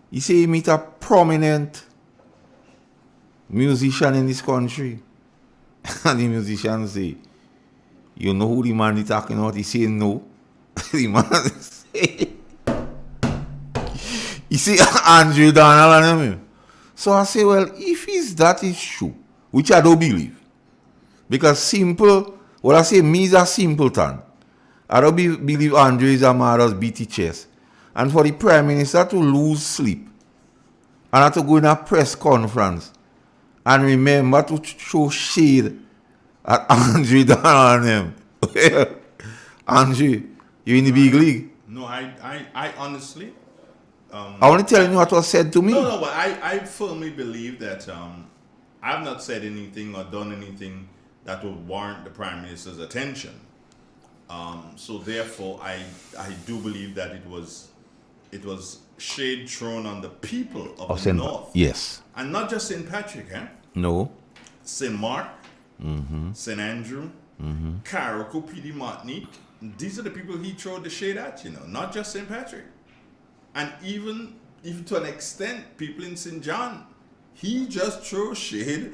He said he meet a prominent musician in this country. And the musician say, you know who the man is talking about? He say no. The man say, he say Andrew Donald and him. So I say, well, if that is true, which I don't believe, because simple, what I say, me is a simpleton. I don't believe Andrew is a man who's beat his chest. And for the Prime Minister to lose sleep and have to go in a press conference and remember to show shade at Andrew Donald and him. Andrew, you in the big league. No, I honestly... I only telling you what was said to me. No, but I firmly believe that I've not said anything or done anything that would warrant the Prime Minister's attention. So therefore, I do believe that it was shade thrown on the people of the North. Yes. And not just St. Patrick, eh? No. St. Mark, St. Andrew, Carriacou, PD Martinique. These are the people he threw the shade at, not just St. Patrick. And even to an extent, people in St. John, he just threw shade.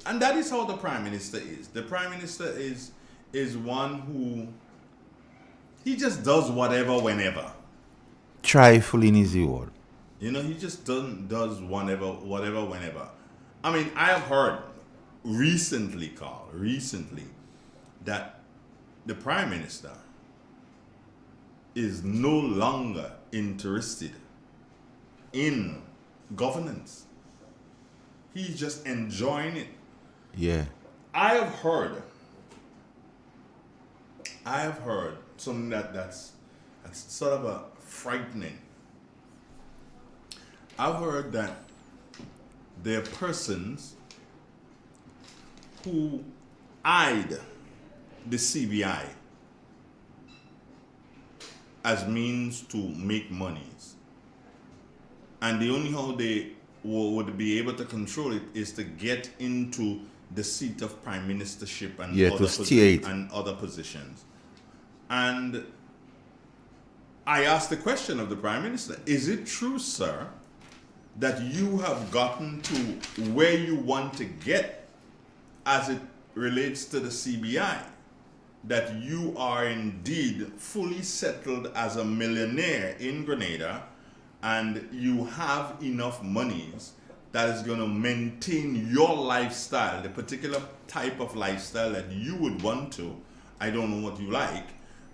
And that is how the Prime Minister is. The Prime Minister is one who, he just does whatever, whenever. Trifling is the word. He just does whatever, whenever. I mean, I have heard recently, Carl, that the Prime Minister is no longer interested in governance. He's just enjoying it. Yeah. I have heard something that's sort of a frightening. I've heard that there are persons who eyed the CBI as means to make monies. And the only how they would be able to control it is to get into the seat of prime ministership and, and other positions. And I asked the question of the Prime Minister, is it true, sir, that you have gotten to where you want to get as it relates to the CBI? That you are indeed fully settled as a millionaire in Grenada and you have enough monies that is going to maintain your lifestyle, the particular type of lifestyle that you would want to. I don't know what you like,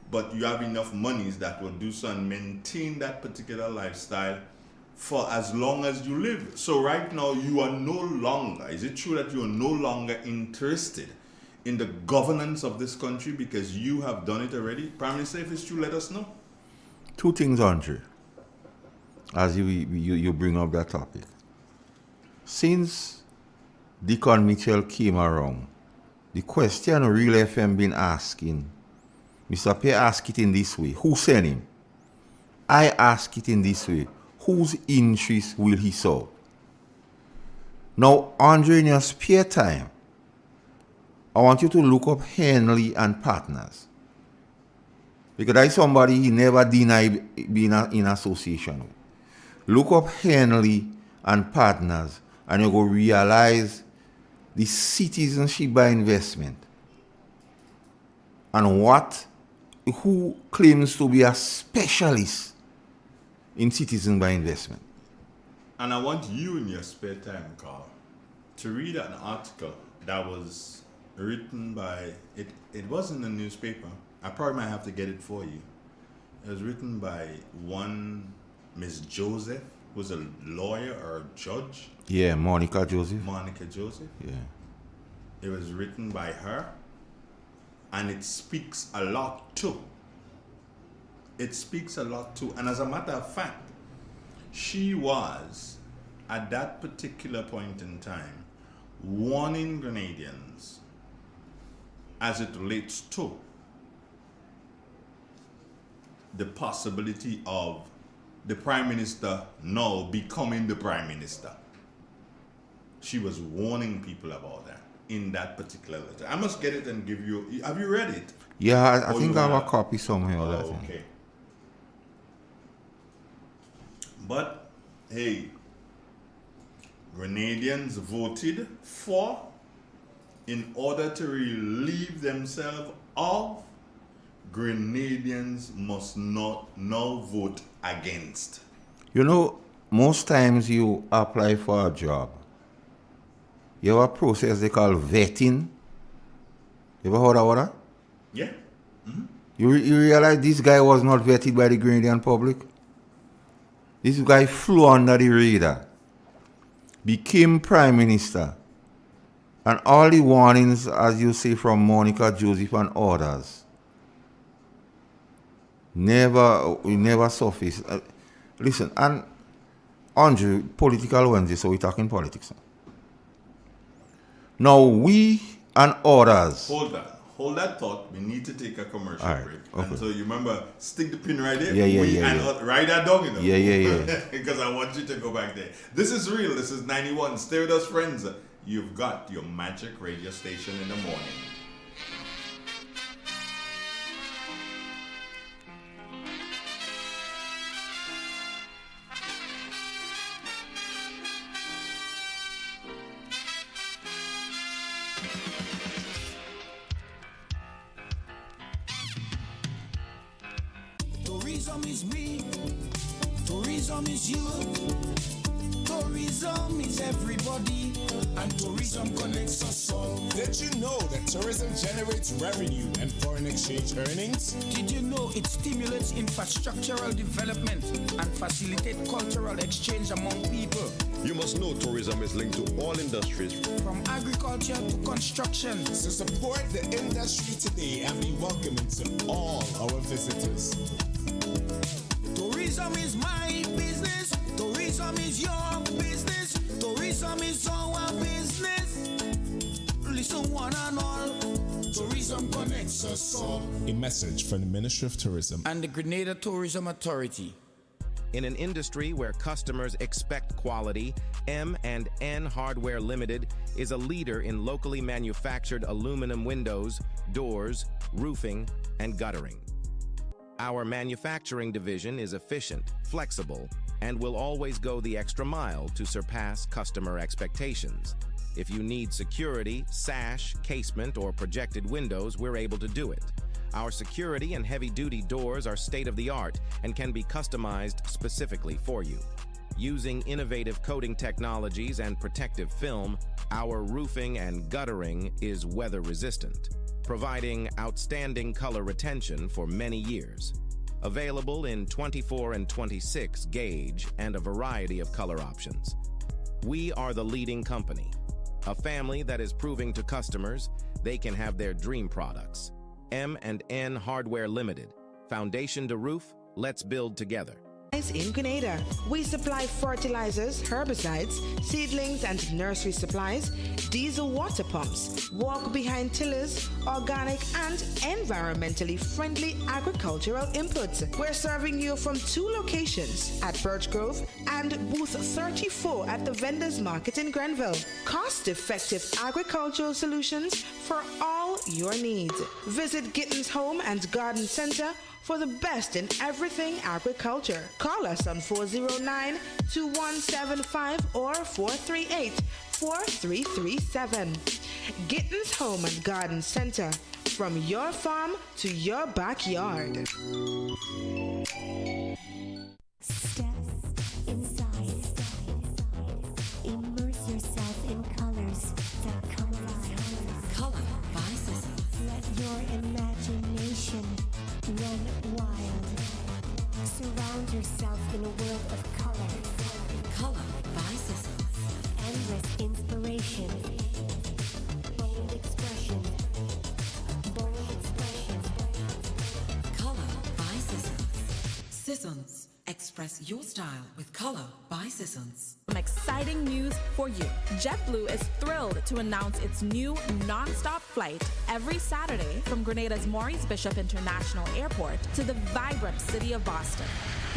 but you have enough monies that will do so and maintain that particular lifestyle for as long as you live. So right now you are no longer, is it true that you are no longer interested in the governance of this country because you have done it already? Prime Minister, if it's true, let us know. Two things, Andre, as you bring up that topic. Since Deacon Mitchell came around, the question Real FM been asking, Mr. Pierre asked it in this way, who sent him? I ask it in this way, whose interest will he serve? Now, Andre, in your spare time, I want you to look up Henley and Partners. Because that's somebody he never denied being in association with. Look up Henley and Partners and you go realize the citizenship by investment and who claims to be a specialist in citizen by investment. And I want you in your spare time, Carl, to read an article that was written by, it was in the newspaper. I probably might have to get it for you. It was written by one Miss Joseph, who's a lawyer or a judge. Yeah, Monica Joseph. Monica Joseph. Yeah. It was written by her, and it speaks a lot too. It speaks a lot too. And as a matter of fact, she was, at that particular point in time, warning Grenadians as it relates to the possibility of the Prime Minister now becoming the Prime Minister. She was warning people about that. in that particular letter. I must get it and give you. Have you read it? Yeah, I Or think you I have a have? copy somewhere. Oh, Of that thing. okay. But hey, Grenadians voted for, in order to relieve themselves of, Grenadians must not now vote against. You know, most times you apply for a job, you have a process they call vetting. You ever heard of that? Yeah. You realize this guy was not vetted by the Grenadian public? This guy flew under the radar, became Prime Minister, and all the warnings, as you say, from Monica Joseph and others, never surfaced. Listen, and Andrew, political Wednesday, so we're talking politics. Now, we and others. Hold that thought. We need to take a commercial All right, break. okay. And so you remember, stick the pin right there. Yeah. And write that down, you know. Yeah. Because I want you to go back there. This is real. This is 91. Stay with us, friends. You've got your magic radio station in the morning. Tourism is me, tourism is you, tourism is everybody, and tourism connects us all. Did you know that tourism generates revenue and foreign exchange earnings? Did you know it stimulates infrastructural development and facilitates cultural exchange among people? You must know tourism is linked to all industries, from agriculture to construction. So support the industry today and be welcoming to all our visitors. Tourism is my business. Tourism is your business. Tourism is our business. Listen, one and all. Tourism connects us all. A message from the Ministry of Tourism and the Grenada Tourism Authority. In an industry where customers expect quality, M&N Hardware Limited is a leader in locally manufactured aluminum windows, doors, roofing, and guttering. Our manufacturing division is efficient, flexible, and will always go the extra mile to surpass customer expectations. If you need security, sash, casement, or projected windows, we're able to do it. Our security and heavy-duty doors are state-of-the-art and can be customized specifically for you. Using innovative coating technologies and protective film, our roofing and guttering is weather-resistant, providing outstanding color retention for many years. Available in 24 and 26 gauge and a variety of color options. We are the leading company, a family that is proving to customers they can have their dream products. M&N Hardware Limited. Foundation to roof, let's build together. In Grenada, we supply fertilizers, herbicides, seedlings and nursery supplies, diesel water pumps, walk-behind tillers, organic and environmentally friendly agricultural inputs. We're serving you from 2 locations at Birch Grove and booth 34 at the Vendors Market in Grenville. Cost-effective agricultural solutions for all your needs. Visit Gittins Home and Garden Center for the best in everything agriculture. Call us on 409-2175 or 438-4337. Gittins Home and Garden Center, from your farm to your backyard. Step inside. Immerse yourself in colors that come alive. Color by Sissy. Let your imagination run wild. Surround yourself in a world of color. Color by Sissy. Endless inspiration. Bold expression. Bold expression. Color by Sissy. Sissons. Express your style with Color by Sissons. Some exciting news for you. JetBlue is thrilled to announce its new non-stop flight every Saturday from Grenada's Maurice Bishop International Airport to the vibrant city of Boston.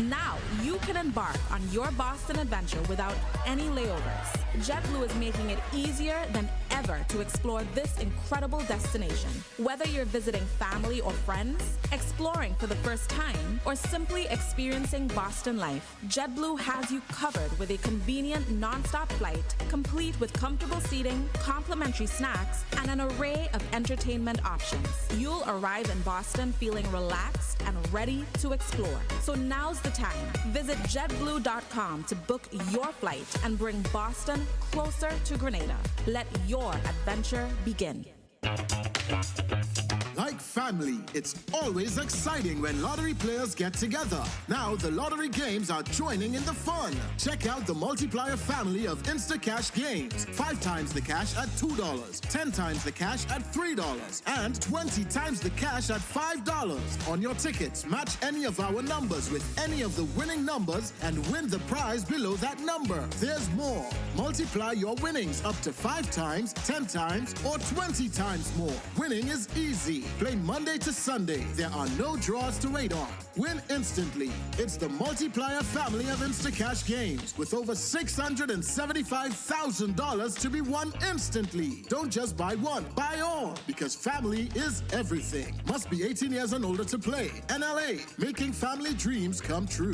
Now you can embark on your Boston adventure without any layovers. JetBlue is making it easier than ever to explore this incredible destination. Whether you're visiting family or friends, exploring for the first time, or simply experiencing Boston life, JetBlue has you covered with a convenient non-stop flight, complete with comfortable seating, complimentary snacks, and an array of entertainment options. You'll arrive in Boston feeling relaxed and ready to explore. So now's the time. Visit jetblue.com to book your flight and bring Boston closer to Grenada. Let your adventure begin. Like family, it's always exciting when lottery players get together. Now the lottery games are joining in the fun. Check out the multiplier family of Instacash games. 5 times the cash at $2, 10 times the cash at $3, and 20 times the cash at $5. On your tickets, match any of our numbers with any of the winning numbers and win the prize below that number. There's more. Multiply your winnings up to 5 times, 10 times, or 20 times more. Winning is easy. Play Monday to Sunday. There are no draws to wait on. Win instantly. It's the multiplier family of Instacash games with over $675,000 to be won instantly. Don't just buy one, buy all, because family is everything. Must be 18 years and older to play. NLA, making family dreams come true.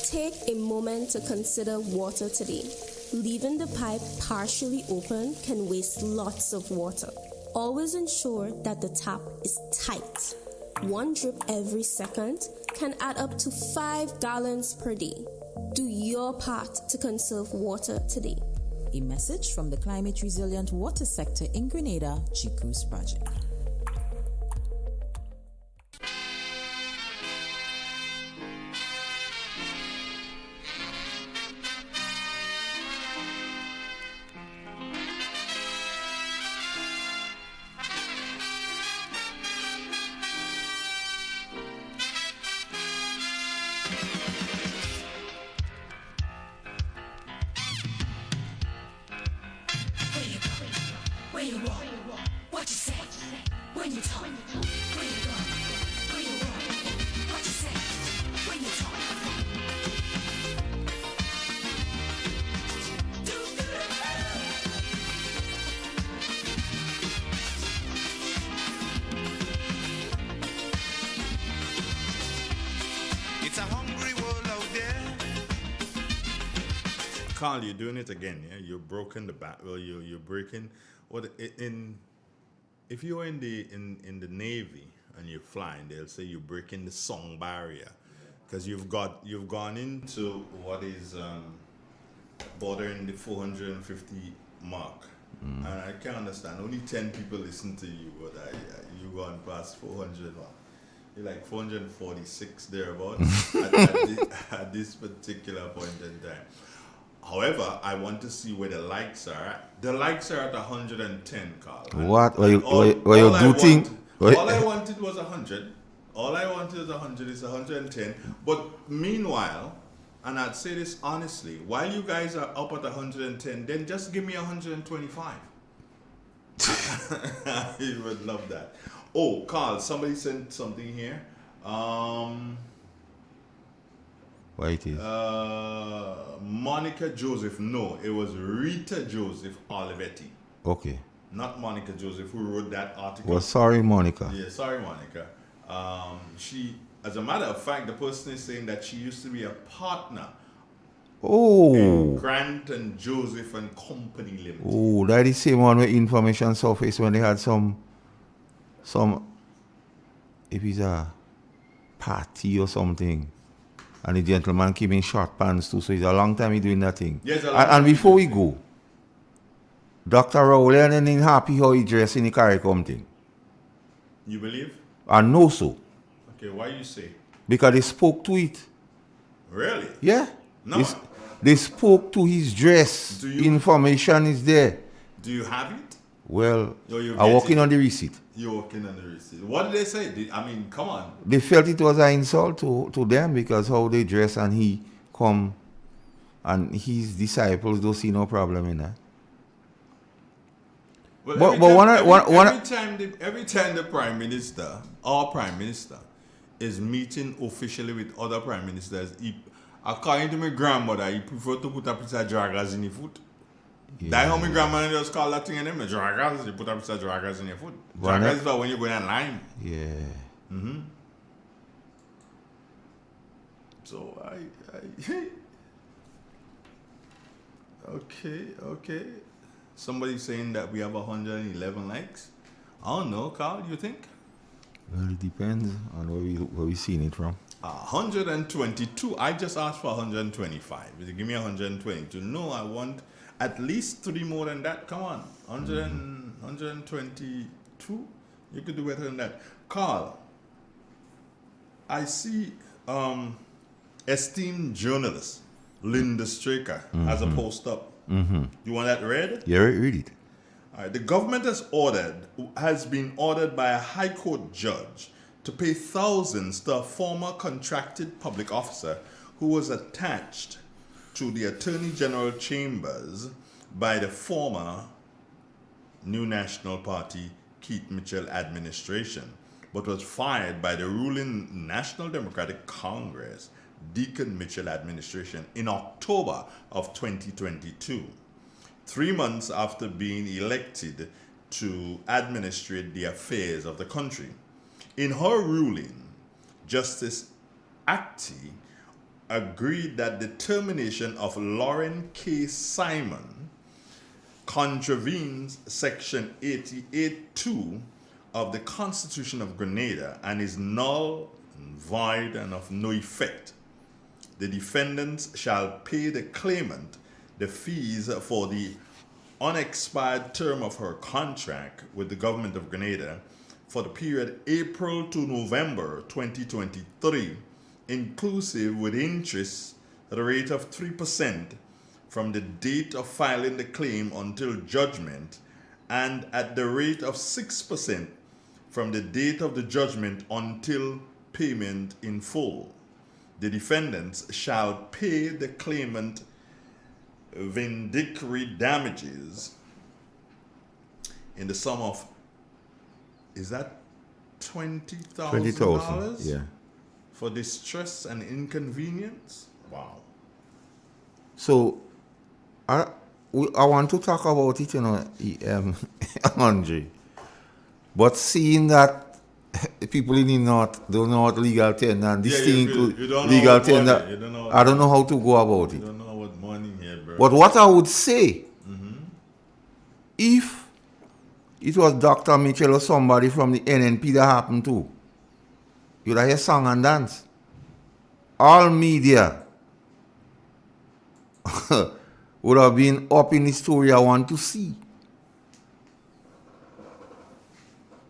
Take a moment to consider water today. Leaving the pipe partially open can waste lots of water. Always ensure that the tap is tight. 1 drip every second can add up to 5 gallons per day. Do your part to conserve water today. A message from the Climate Resilient Water Sector in Grenada, G-Cruise Project. Where you walk, what you say, when you talk, where you go, where you walk, what you say, when you talk. It's a hungry world out there. Carl, you're doing it again, yeah? You're broken the back. Well, you're breaking. What if you're in the Navy and you're flying, they'll say you're breaking the song barrier because you've gone into what is bordering the 450 mark, and I can't understand. Only 10 people listen to you, but you gone past 400 mark. You're like 446 thereabouts at this particular point in time. However, I want to see where the likes are at. The likes are at 110, Carl. What? Were you All I wanted was 100. All I wanted was 100. It's 110. But meanwhile, and I'd say this honestly, while you guys are up at 110, then just give me 125. I would love that. Oh, Carl, somebody sent something here. What it is? Monica Joseph. No, it was Rita Joseph Olivetti. Okay. Not Monica Joseph, who wrote that article. Well, sorry, Monica. Yeah, sorry, Monica. She, as a matter of fact, the person is saying that she used to be a partner in Grant and Joseph and Company Limited. Oh, that is the same one where information surfaced when they had some, if it's a party or something. And the gentleman came in short pants too, so it's a long time he doing that thing. Yes, and before we go, Dr. Rowley and then happy how he dressed in the CARICOM thing. You believe? I know so. Okay, why you say? Because they spoke to it. Really? Yeah. No. They spoke to his dress. Information is there. Do you have it? Well, I'm working on the receipt. You're working on the receipt. What did they say? I mean, come on. They felt it was an insult to them because how they dress and he come and his disciples don't see no problem in that. Well, But every time the prime minister, our prime minister, is meeting officially with other prime ministers, according to my grandmother, he prefer to put a piece of draggers in the foot. That's how my grandmother just call that thing in them, draggers. They put a piece of draggers in your foot. Draggers is for when you go in line. Yeah. Mm-hmm. So okay. Somebody saying that we have 111 likes. I don't know, Carl. You think? Well, it depends on where we seen it from. 122. I just asked for 125. If you give me 122, no, I want at least 3 more than that. Come on, 122. You could do better than that, Carl. I see esteemed journalist Linda Straker has a post up. You want that read? Yeah, read it. All right. The government has been ordered by a high court judge to pay thousands to a former contracted public officer who was attached to the Attorney General chambers by the former New National Party Keith Mitchell administration, but was fired by the ruling National Democratic Congress Deacon Mitchell administration in October of 2022, 3 months after being elected to administrate the affairs of the country. In her ruling, Justice Acti agreed that the termination of Lauren K. Simon contravenes Section 88(2) of the Constitution of Grenada and is null, void, and of no effect. The defendants shall pay the claimant the fees for the unexpired term of her contract with the government of Grenada for the period April to November 2023, inclusive with interest at a rate of 3% from the date of filing the claim until judgment, and at the rate of 6% from the date of the judgment until payment in full. The defendants shall pay the claimant vindictory damages in the sum of, is that $20,000? Yeah. For distress and inconvenience? Wow. So, I want to talk about it, Andre. But seeing that people in the north don't know what legal tender and this thing legal tender, I don't know how to go about it. You don't know what money here, bro. But what I would say, if it was Dr. Mitchell or somebody from the NNP that happened to, you'd hear song and dance. All media would have been up in the story I want to see.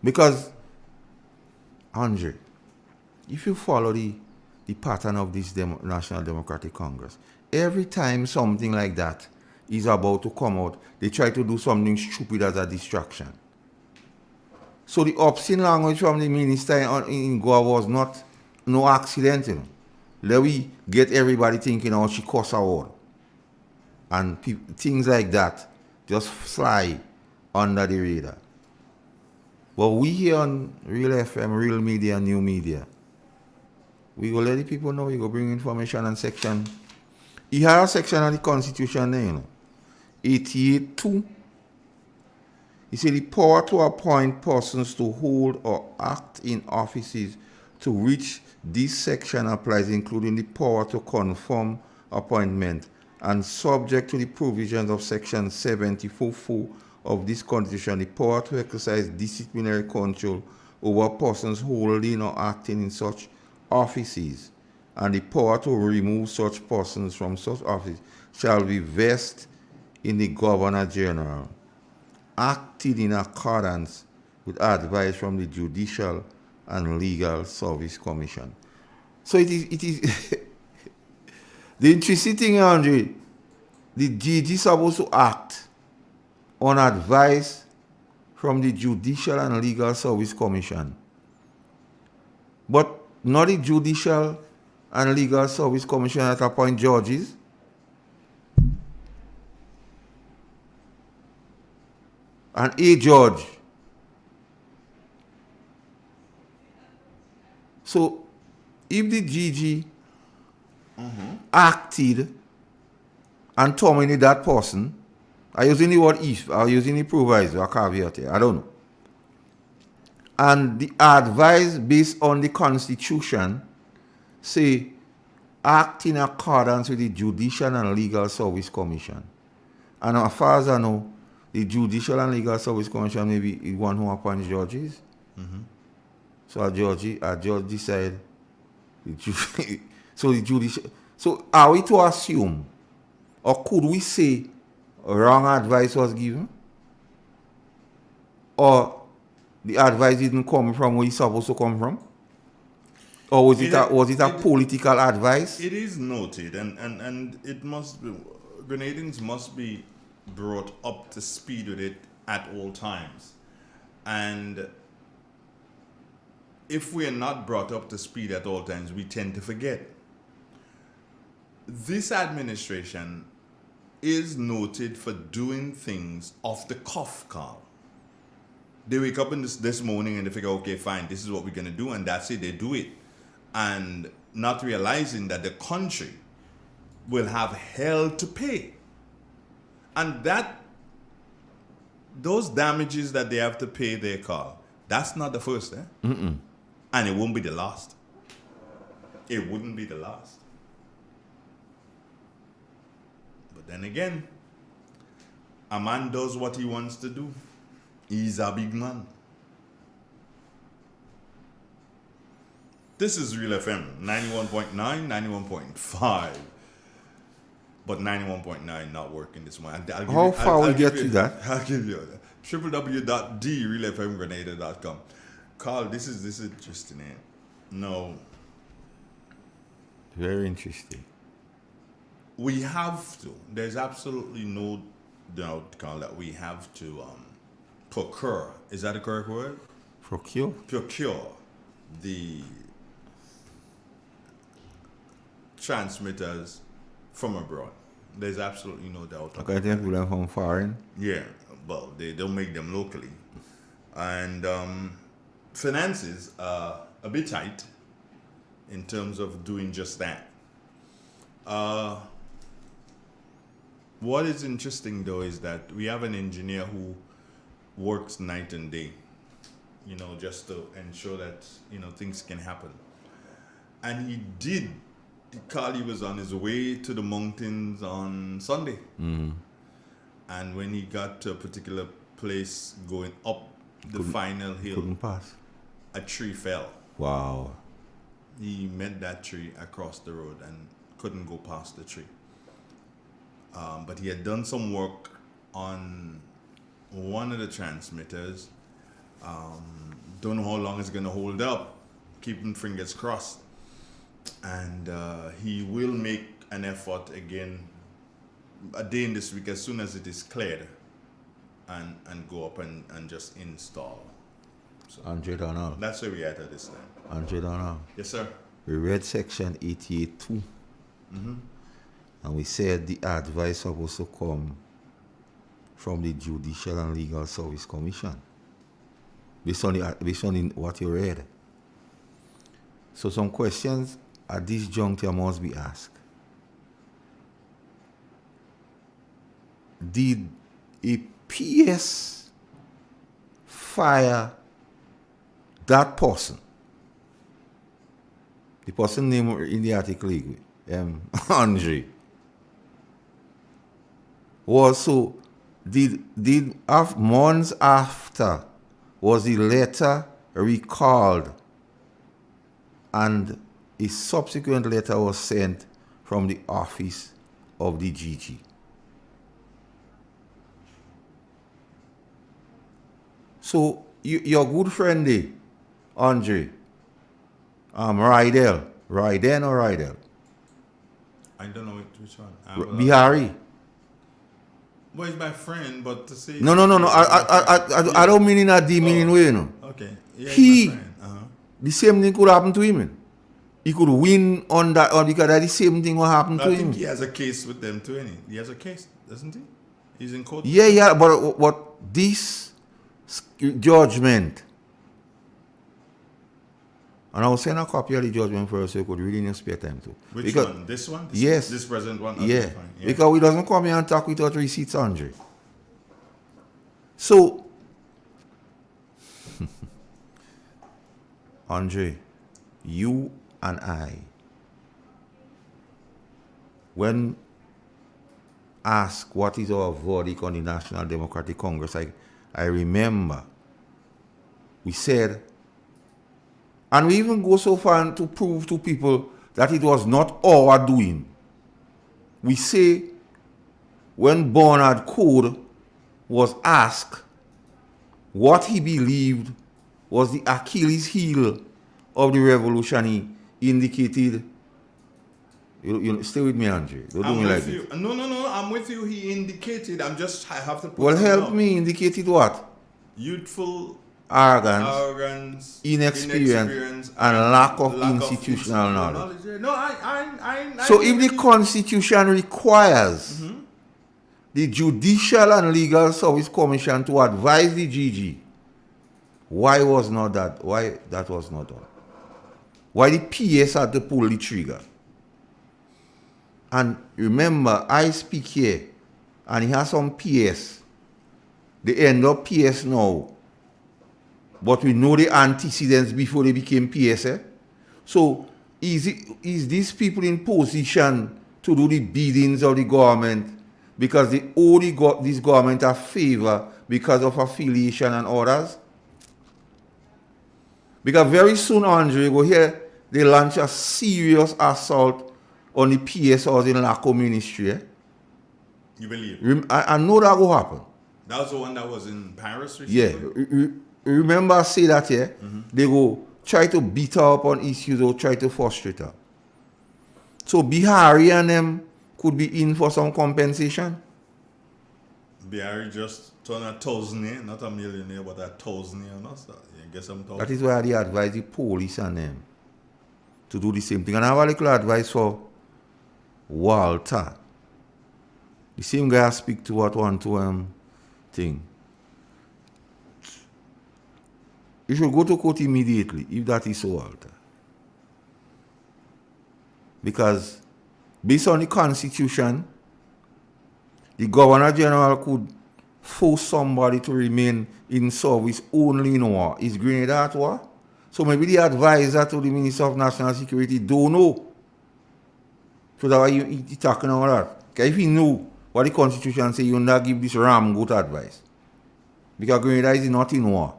Because, Andre, if you follow the pattern of this National Democratic Congress, every time something like that is about to come out, they try to do something stupid as a distraction. So the obscene language from the minister in Goa was no accident. Let we get everybody thinking, oh, she cuss a word. And things like that just fly under the radar. But we here on Real FM, Real Media, New Media, we go let the people know, we go bring information and section. He had a section of the Constitution there, 88(2). He said the power to appoint persons to hold or act in offices to which this section applies, including the power to confirm appointment, and subject to the provisions of Section 74(4) of this Constitution, the power to exercise disciplinary control over persons holding or acting in such offices, and the power to remove such persons from such office shall be vested in the Governor General, acted in accordance with advice from the Judicial and Legal Service Commission. So it is the interesting thing, Andre, the DG is supposed to act on advice from the Judicial and Legal Service Commission, but not the Judicial and Legal Service Commission that appoint judges. and a judge. So if the GG acted and terminated that person, I using the word if, I using the proviso, a caveat here, I don't know. And the advice based on the Constitution say act in accordance with the Judicial and Legal Service Commission. And as far as I know, the Judicial and Legal Service Commission may be the one who appoints judges. So a judge decide. So the judicial. So are we to assume, or could we say, wrong advice was given, or the advice didn't come from where it's supposed to come from, or was it a political advice? It is noted, and it must be, Grenadians must be brought up to speed with it at all times, and if we are not brought up to speed at all times, we tend to forget. This administration is noted for doing things off the cuff, Carl. They wake up in this morning and they figure, okay, fine, this is what we're going to do, and that's it, they do it. And not realizing that the country will have hell to pay. And those damages that they have to pay there, Carl, that's not the first, and it won't be the last. It wouldn't be the last. But then again, a man does what he wants to do. He's a big man. This is Real FM, 91.9, 91.5. But 91.9 not working this morning. How far will get to that? I'll give you that. www.drealfmgrenada.com. Carl, this is interesting. No. Very interesting. We have to. There's absolutely no doubt, Carl, that we have to procure. Is that the correct word? Procure? Procure the transmitters from abroad. There's absolutely no doubt. Okay, they have them from foreign? Yeah, well, they don't make them locally. And finances are a bit tight in terms of doing just that. What is interesting, though, is that we have an engineer who works night and day, just to ensure that, things can happen. And he did. Carly was on his way to the mountains on Sunday. And when he got to a particular place going up the final hill, couldn't pass. A tree fell. Wow. He met that tree across the road and couldn't go past the tree. But he had done some work on one of the transmitters. Don't know how long it's going to hold up. Keeping fingers crossed. And he will make an effort again a day in this week as soon as it is cleared and go up and just install. So Andre Donald. That's where we are at this time. Andre Donald. Yes, sir. We read section 88.2. And we said the advice supposed to come from the Judicial and Legal Service Commission. Based on what you read. So some questions at this juncture must be asked. Did a PS fire that person? The person name in the article, Andre. Was so, did months after, was the letter recalled and a subsequent letter was sent from the office of the GG? So, your good friend, Andre, Rydell or Rydell? I don't know which one. Bihari. Well, he's my friend, but to say... No. I don't mean in a demeaning way, no. Okay. Yeah, he's my friend. The same thing could happen to him. He could win on that, or because that's the same thing will happen to him. I think he has a case with them too, he has a case, doesn't he? He's in court. Yeah, but what this judgment. And I will send a copy of the judgment for us so you could read in your spare time too. Which one? This one? Yes. This present one? Yeah. Okay, fine. Because we doesn't come here and talk without receipts, Andre. So, Andre, you and I, when asked what is our verdict on the National Democratic Congress, I remember we said, and we even go so far to prove to people that it was not our doing. We say when Bernard Code was asked what he believed was the Achilles heel of the revolution, he indicated, you stay with me, Andre. Don't do me like this. No, I'm with you. He indicated, I have to put well, help up. me. Indicated what? Youthful arrogance, inexperience, and lack of institutional knowledge. No, I so if the Constitution requires the Judicial and Legal Service Commission to advise the GG, why that was not done? Why the PS had to pull the trigger? And remember, I speak here, and he has some PS. They end up PS now. But we know the antecedents before they became PS. So is these people in position to do the biddings of the government because they only got this government a favor because of affiliation and orders? Because very soon, Andre, go here, they launch a serious assault on the PSOs in LACO ministry. You believe? I know that will happen. That was the one that was in Paris recently? Yeah. Remember I say that here? They go try to beat her up on issues or try to frustrate her. So Bihari and them could be in for some compensation. Bihari just turned a thousandaire, not a millionaire, but a thousandaire. That is why they advise the police and them to do the same thing. And I have a little advice for Walter. The same guy I speak to what want to thing. You should go to court immediately if that is so, Walter. Because based on the Constitution, the Governor General could force somebody to remain in service only in war. Is Grenada at war? So maybe the advisor to the Minister of National Security don't know. So that's why you talking about that. Because if he knew what the Constitution says, you would not give this ram good advice. Because Grenada is not in war.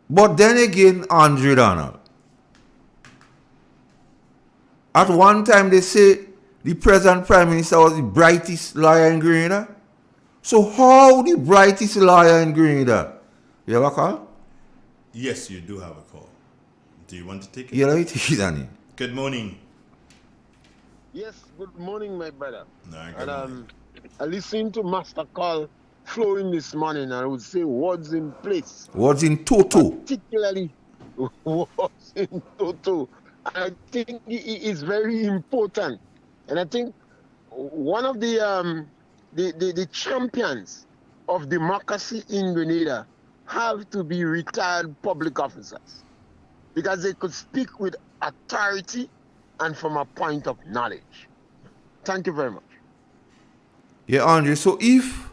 But then again, Andre Donald. At one time they say the present Prime Minister was the brightest lawyer in Grenada. So how the brightest lawyer in Grenada? You have a call? Yes, you do have a call. Do you want to take it? Yeah, let me take it, Danny. Good morning. Yes, good morning, my brother. No, I listened to Master Call flowing this morning, and I would say words in place. Words in toto. Particularly words in toto. I think it is very important. And I think one of the champions of democracy in Grenada have to be retired public officers, because they could speak with authority and from a point of knowledge. Thank you very much. Yeah, Andre, so if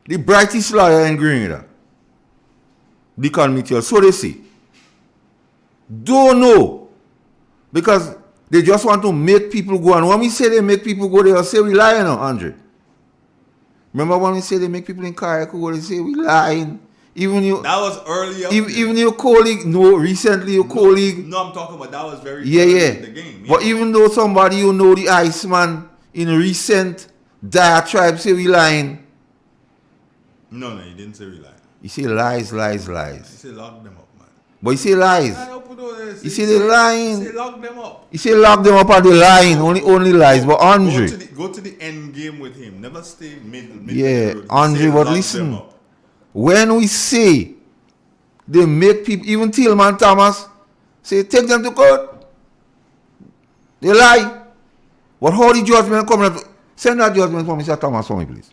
the brightest lawyer in Grenada, Deacon Mitchell, so they say, don't know, because they just want to make people go. And when we say they make people go, they'll say we lying, Andre. Remember when we say they make people in Carnival go, they say we lying. Even you. That was earlier. Even your colleague, recently your colleague. No, I'm talking about that was very early in the game. But even though somebody the Iceman in recent diatribe say we lying. No, he didn't say we lying. He say lies. He said lock them up, man. But he say lies. He say they lying. He say lock them up. He say lock them up and they lying. Only lies. But Andre. Go to the end game with him. Never stay mid. Yeah, Andre, but listen. When we say they make people, even Tillman Thomas, say take them to court, they lie. But how the judgment coming up? Send that judgment for Mr. Thomas for me, please.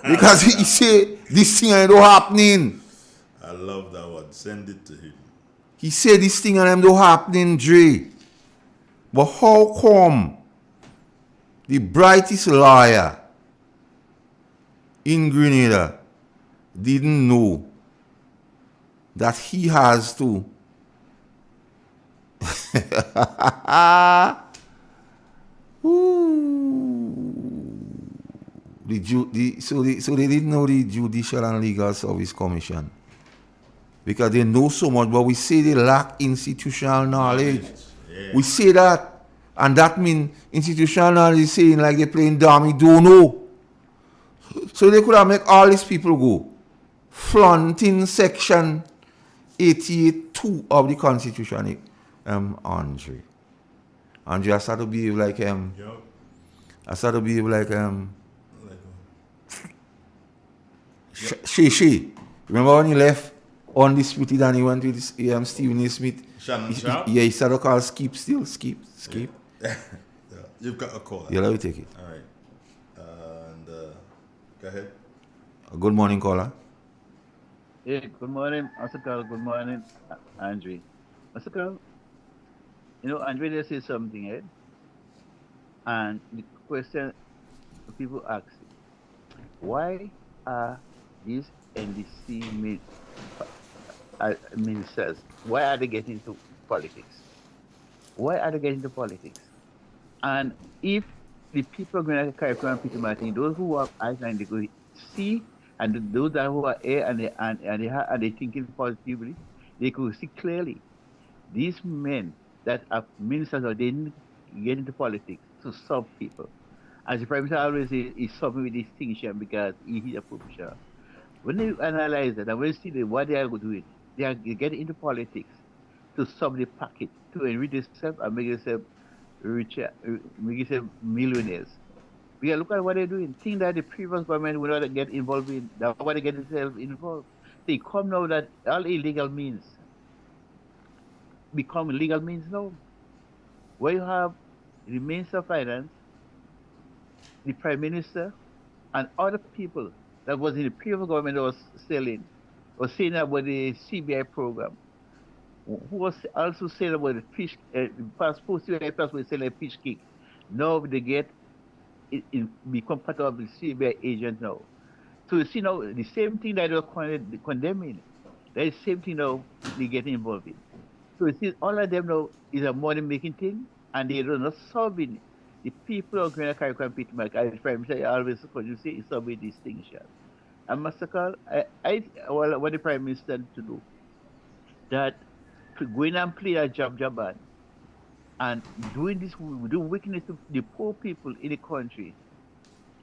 Because he say this thing ain't no happening. I love that one. Send it to him. He said this thing and them no happening, Dre. But how come the brightest lawyer in Grenada didn't know that he has to so they didn't know the Judicial and Legal Service Commission because they know so much, but we say they lack institutional knowledge. Yeah. We say that, and that means institutional knowledge is saying like they're playing dummy, don't know. So they could have make all these people go flaunting section 88(2) of the Constitution. Andre, I start to behave like Shay. Remember when he left undisputed and he went with Stephen A. Smith? Shannon Sharp? Yeah, he started to call Skip still. Skip. Yeah. You've got a call. Yeah, let me take it. All right. Go ahead. Good morning, caller. Yeah, good morning, Asakal. Good morning, Andre. Asakal, Andre, they say something, eh? And the question people ask, why are these NDC ministers, why are they getting into politics? Why are they getting into politics? And if the people are going to carry on Peter Martin, those who have eyes and they go see, and those that who are here and they thinking positively, they could see clearly. These men that are ministers, they didn't get into politics to serve people. As the Prime Minister always says, he's serving with distinction because he is a professional. When they analyze that and when they see what they are doing, they are getting into politics to serve the pocket, to enrich themselves and make themselves richer, make themselves millionaires. We are looking at what they're doing. Think that the previous government would not get involved in, that's why they get themselves involved. They come now that all illegal means become legal means now. Where you have the Minister of Finance, the Prime Minister, and other people that was in the previous government that was saying about the CBI program, who was also saying about the fish, passport selling a fish cake. Now they get become part of the CBI agent now. So you see now the same thing that they were condemning, that is the same thing now they get involved in. So you see all of them now is a money making thing, and they are not solving the people are going to carry compete mark. As Prime Minister always you say it's solving distinction. And Master Carl, what the Prime Minister to do, that going and play a job and doing this, doing wickedness to the poor people in the country,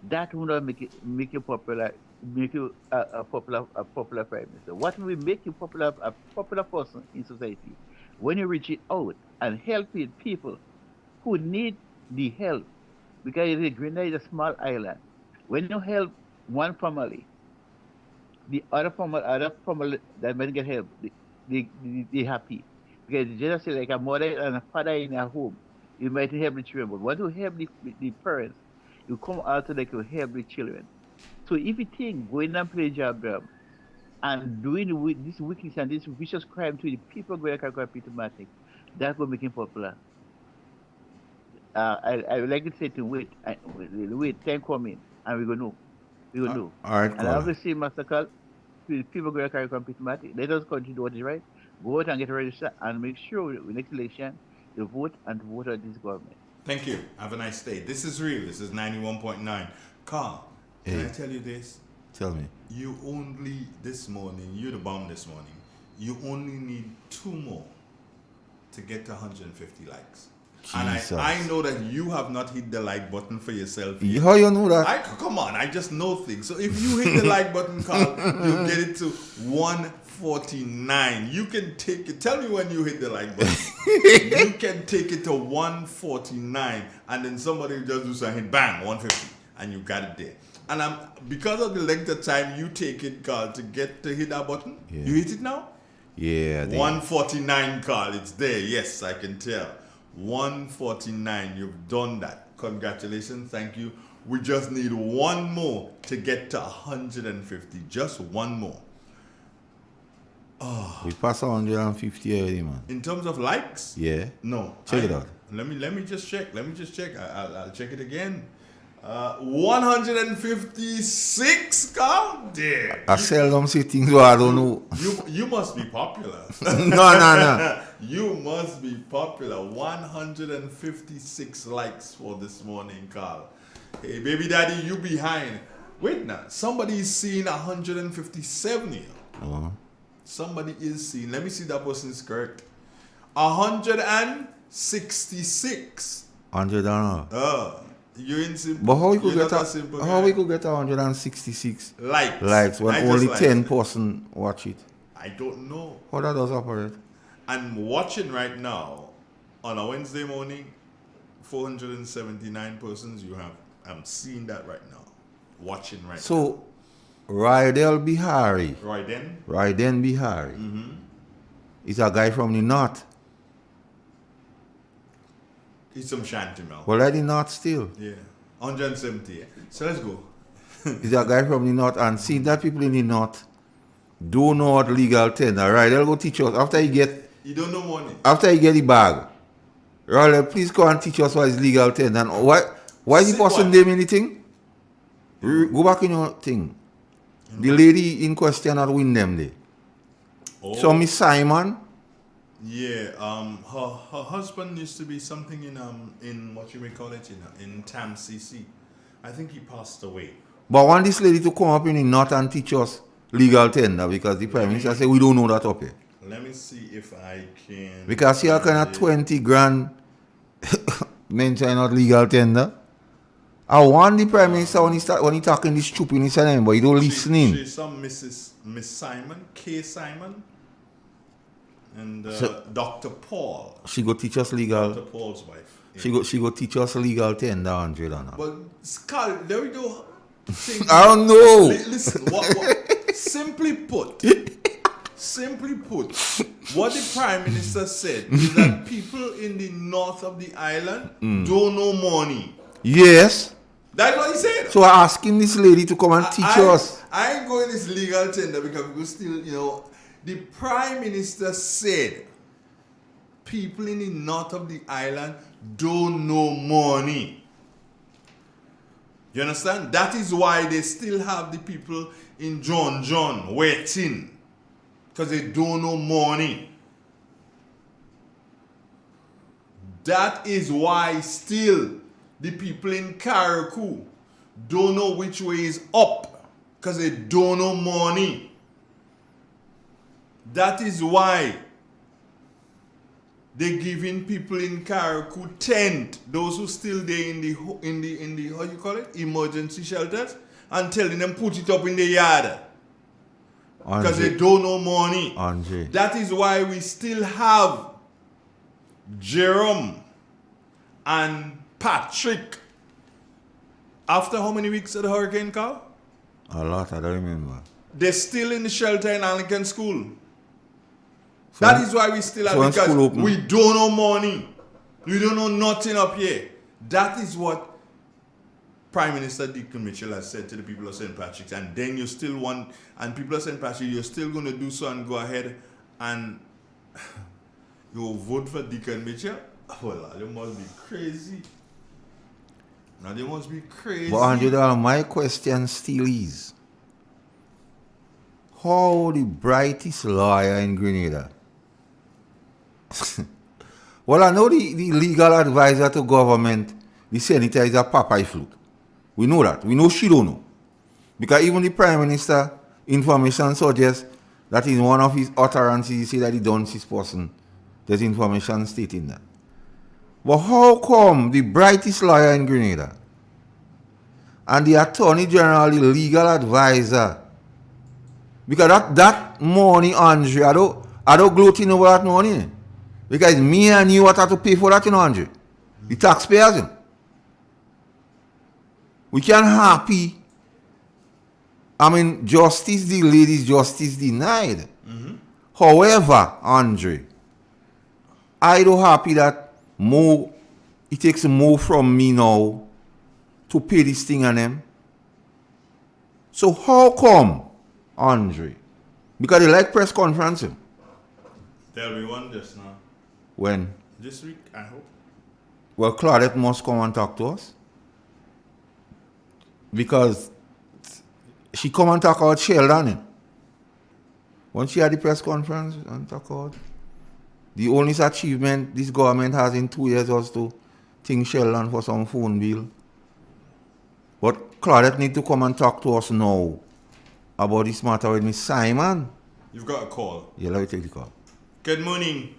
that will not make you popular, make you a popular Prime Minister. What will make you a popular person in society? When you reach it out and helping people who need the help, because Grenada is a small island. When you help one family, the other family that might get help, they happy. Because just say like a mother and a father in a home, you might help the children, but when you help the parents, you come out to like you help the children. So if you think going and play job and doing this wickedness and this vicious crime to the people going to carry Peter Martin, that will make him popular. I would like to say to wait, time coming, and we go know. We will know. All right, and obviously, Master Carl, people going to carry on Peter Martin, let us continue to what is right. Go out and get registered and make sure with next election you vote and vote on this government. Thank you. Have a nice day. This is real. This is 91.9. Carl, can I tell you this? Tell me. You only this morning, you're the bomb this morning. You only need 2 more to get to 150 likes. Jesus. And I know that you have not hit the like button for yourself yet. How you know that? Come on, I just know things. So if you hit the like button, Carl, you'll get it to 149. You can take it. Tell me when you hit the like button. You can take it to 149, and then somebody will just do something, bang, 150, and you got it there. And because of the length of time you take it, Carl, to hit that button, you hit it now? Yeah. 149, Carl. It's there. Yes, I can tell. 149. You've done that. Congratulations. Thank you We just need one more to get to 150. Just one more. We passed 150 already, man. In terms of likes? Yeah. No. Check it out. Let me just check. I'll check it again. 156. God damn. I seldom see things where I don't know. You must be popular. No. You must be popular. 156 likes for this morning, Carl. Hey, baby daddy, you behind. Wait now. Somebody is seeing 157 here. Somebody is seeing. Let me see that person's correct. 166. 100 and You in simple. But how we could You're get not a simple how guy. we could get 166 likes when I only just 10 liked it. person watch it? I don't know. How that does operate? I'm watching right now on a Wednesday morning. 479 persons you have. I'm seeing that right now. Watching right now. So Rydell Bihari. Ryden Bihari. Is a guy from the north. He's some shanty man. Well, I the north still. Yeah. 170. Yeah. So let's go. Is a guy from the north, and seeing that people in the north don't know what legal tender. Right, they'll go teach us after you get. You don't know money. After you get the bag, right? Please go and teach us what is legal tender. And why is the person name anything? Go back in your thing. The lady in question not win them there. So Miss Simon. Yeah. Her husband used to be something in what you may call it in TAM CC. I think he passed away. But I want this lady to come up in the north and teach us legal tender because the Prime Minister said we don't know that up here. Let me see if I can. Because here kind of 20 grand mention not legal tender. I want the Prime Minister when he talking this stupid he said, but he don't listening. She's some Miss Simon, K. Simon, and So- Dr. Paul. She go teach us legal. Dr. Paul's wife. She go teach us legal tender 100 and But Carl, there we go. I don't know. Listen, what simply put, what the Prime Minister said is that people in the north of the island don't know money. Yes. That's what he said. So I asking this lady to come and teach us. I ain't going this legal tender because we still, the Prime Minister said people in the north of the island don't know money. You understand? That is why they still have the people in John waiting. Because they don't know money. That is why still the people in Karakou don't know which way is up. Because they don't know money. That is why they giving people in Karakou tent, those who still there in the how you call it, emergency shelters, and telling them put it up in the yard because they don't know money. That is why we still have Jerome and Patrick. After how many weeks of the hurricane, Carl? A lot, I don't remember. They're still in the shelter in Anglican School. That is why we still have, because we don't know money. We don't know nothing up here. That is what Prime Minister Deacon Mitchell has said to the people of St. Patrick's. And then you still want, and people of St. Patrick, you're still going to do so and go ahead and you vote for Deacon Mitchell? Well, they must be crazy. Now they must be crazy. But Andrew, my question still is, how the brightest lawyer in Grenada? Well, I know the legal advisor to government, the senator, is a Popeye flute. We know that. We know she don't know. Because even the Prime Minister information suggests that in one of his utterances, he said that he done this person. There's information stating that. But how come the brightest lawyer in Grenada and the Attorney General, the legal advisor, because that money, Andre, I don't gloating over that money. Because me and you have to pay for that, Andre. The taxpayers. We can't happy. I mean, justice delayed is justice denied. However, Andre, I don't happy that it takes more from me now to pay this thing on them. So how come, Andre? Because they like press conferencing. There'll be one just now. When? This week, I hope. Well, Claudette must come and talk to us. Because she come and talk about Sheldon. When she had the press conference and talk about the only achievement this government has in 2 years was to think Sheldon for some phone bill. But Claudette need to come and talk to us now about this matter with Miss Simon. You've got a call. Yeah, let me take the call. Good morning.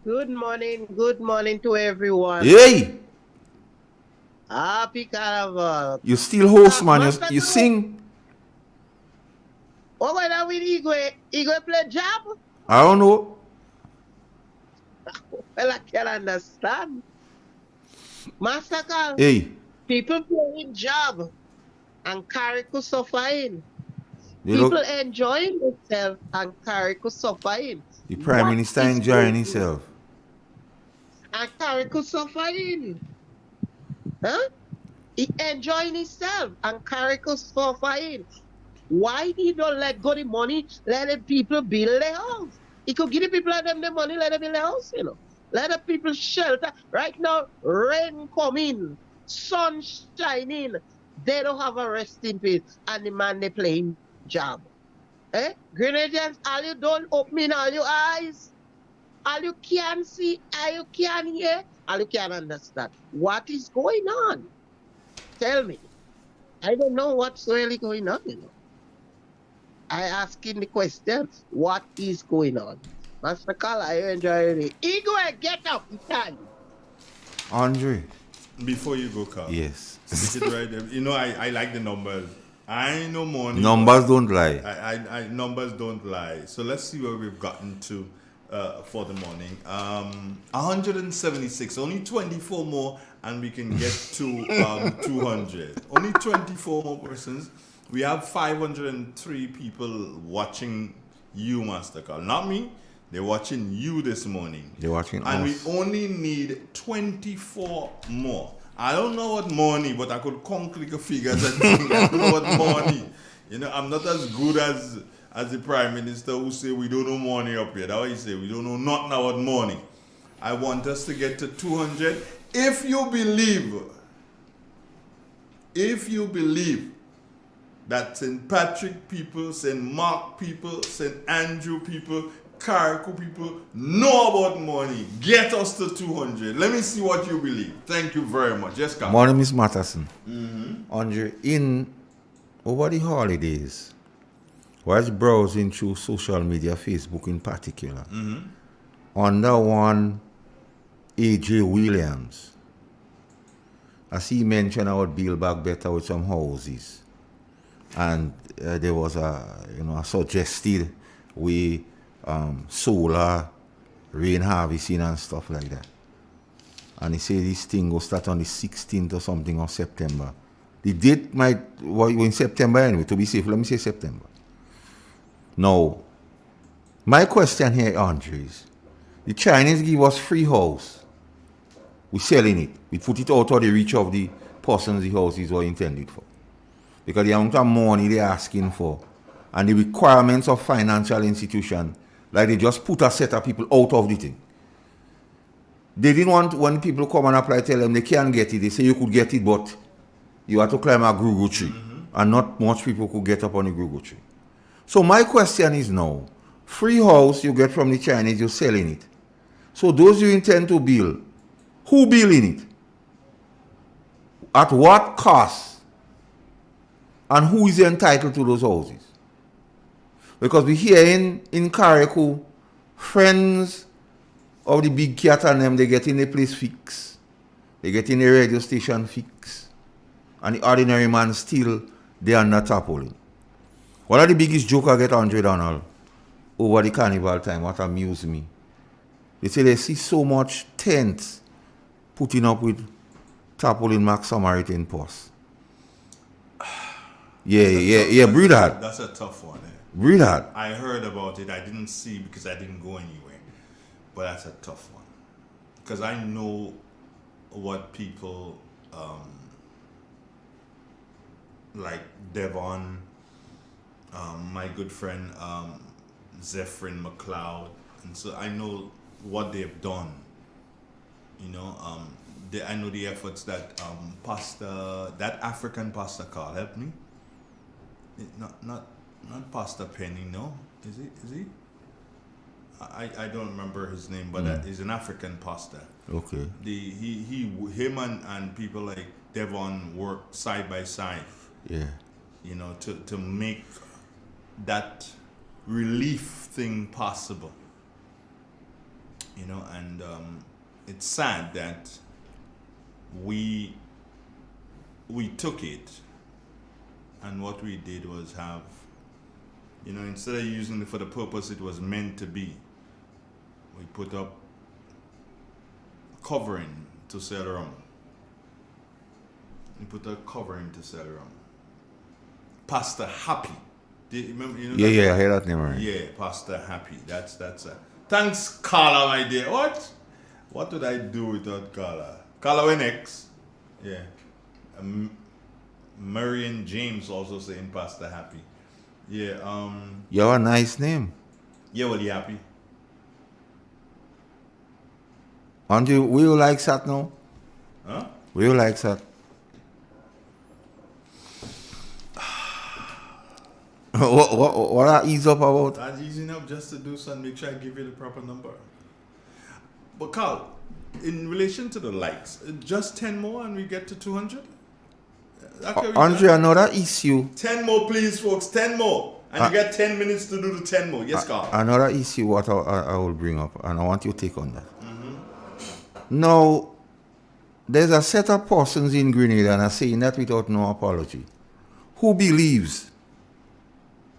Good morning to everyone. Hey! Happy Carnival. You still host, man. You sing. Oh, when are we Igwe play job? I don't know. Well, I can understand. Master Carl, Hey. people playing job and Carico suffering. You People look, enjoying themselves and Carico suffering. the Prime Minister enjoying himself. And Carico suffering. Huh? He enjoying himself and Carico suffering. Why he don't let go the money, let the people build their house? He could give the people them the money, let them build their house, you know. Let the people shelter. Right now, rain coming, sun shining. They don't have a resting place. And the man they playing job. Eh? Grenadians, all you don't open all your eyes. All you can see, all you can hear, all you can understand. What is going on? Tell me. I don't know what's really going on, you know. I asking the question, what is going on? Master Carl, I enjoy it. Igwe, get up, you can. Andre. Before you go, Carl. Yes. Is it right? You know, I like the numbers. I know money. Numbers don't lie. I numbers don't lie. So let's see where we've gotten to for the morning. 176. Only 24 more, and we can get to 200. Only 24 more persons. We have 503 people watching you, Master Carl. Not me. They're watching you this morning. They're watching and us. we only need 24 more. I don't know what money, but I could concrete figures and think I don't know what money. You know, I'm not as good as the Prime Minister who say we don't know money up here. That's what he say. We don't know nothing about money. I want us to get to 200. If you believe that St. Patrick people, St. Mark people, St. Andrew people, Carrico people know about money, get us to 200. Let me see what you believe. Thank you very much. Yes, Carl. Morning, Miss Matterson. Andre, over the holidays, while browsing through social media, Facebook in particular, under one A.J. Williams, I see mention about build back better with some houses. And there was a suggested way solar, rain harvesting and stuff like that. And he said this thing will start on the 16th or something of September. The date might in September anyway, to be safe. Let me say September. Now, my question here, Andre, is the Chinese give us free house. We're selling it. We put it out of the reach of the persons the houses were intended for. Because the amount of money they're asking for and the requirements of financial institutions, like they just put a set of people out of the thing. They didn't want, when people come and apply, tell them they can't get it. They say you could get it, but you have to climb a Google tree. And not much people could get up on the Google tree. So my question is now, free house you get from the Chinese, you're selling it. So those you intend to build, who building it? At what cost? And who is entitled to those houses? Because we hear in Carrico, friends of the big cat and them, they get in the place fixed. They get in the radio station fixed. And the ordinary man still, they are not tarpaulin. One of the biggest joke I get, Andre Donald, over the Carnival time, what amused me. They say they see so much tents putting up with tarpaulin Max Samaritan post. Yeah, breed hard. That's a tough one. Breed hard. I heard about it. I didn't see because I didn't go anywhere. But that's a tough one. Because I know what people like Devon, my good friend Zephyrin McLeod, and so I know what they've done. You know, I know the efforts that that African pastor Carl, help me. Not Pastor Penny, no, is he? I don't remember his name, but he's an African pastor. Okay. Him and people like Devon work side by side. Yeah. You know, to make that relief thing possible. You know, and it's sad that we took it, and what we did was have, you know, instead of using it for the purpose it was meant to be, we put up covering to sell rum. We put a covering to sell rum. Pastor Happy. Do you remember? You know Yeah, I heard that name right. Yeah, Pastor Happy. That's a. Thanks, Carla, my dear. What would I do without Carla? Carla went next. Yeah. Marion James also saying Pastor Happy. Yeah. You have a nice name. Yeah, well, you happy? Aren't you? Will you like that now? Huh? Will you like that? What are ease up about? I'm easing up just to do something, make sure I give you the proper number. But Carl, in relation to the likes, just 10 more and we get to 200? Andre, another issue. 10 more, please, folks. 10 more. And you get 10 minutes to do the 10 more. Yes, Carl. Another issue what I will bring up, and I want your take on that. Now, there's a set of persons in Grenada, and I'm saying that without no apology, who believes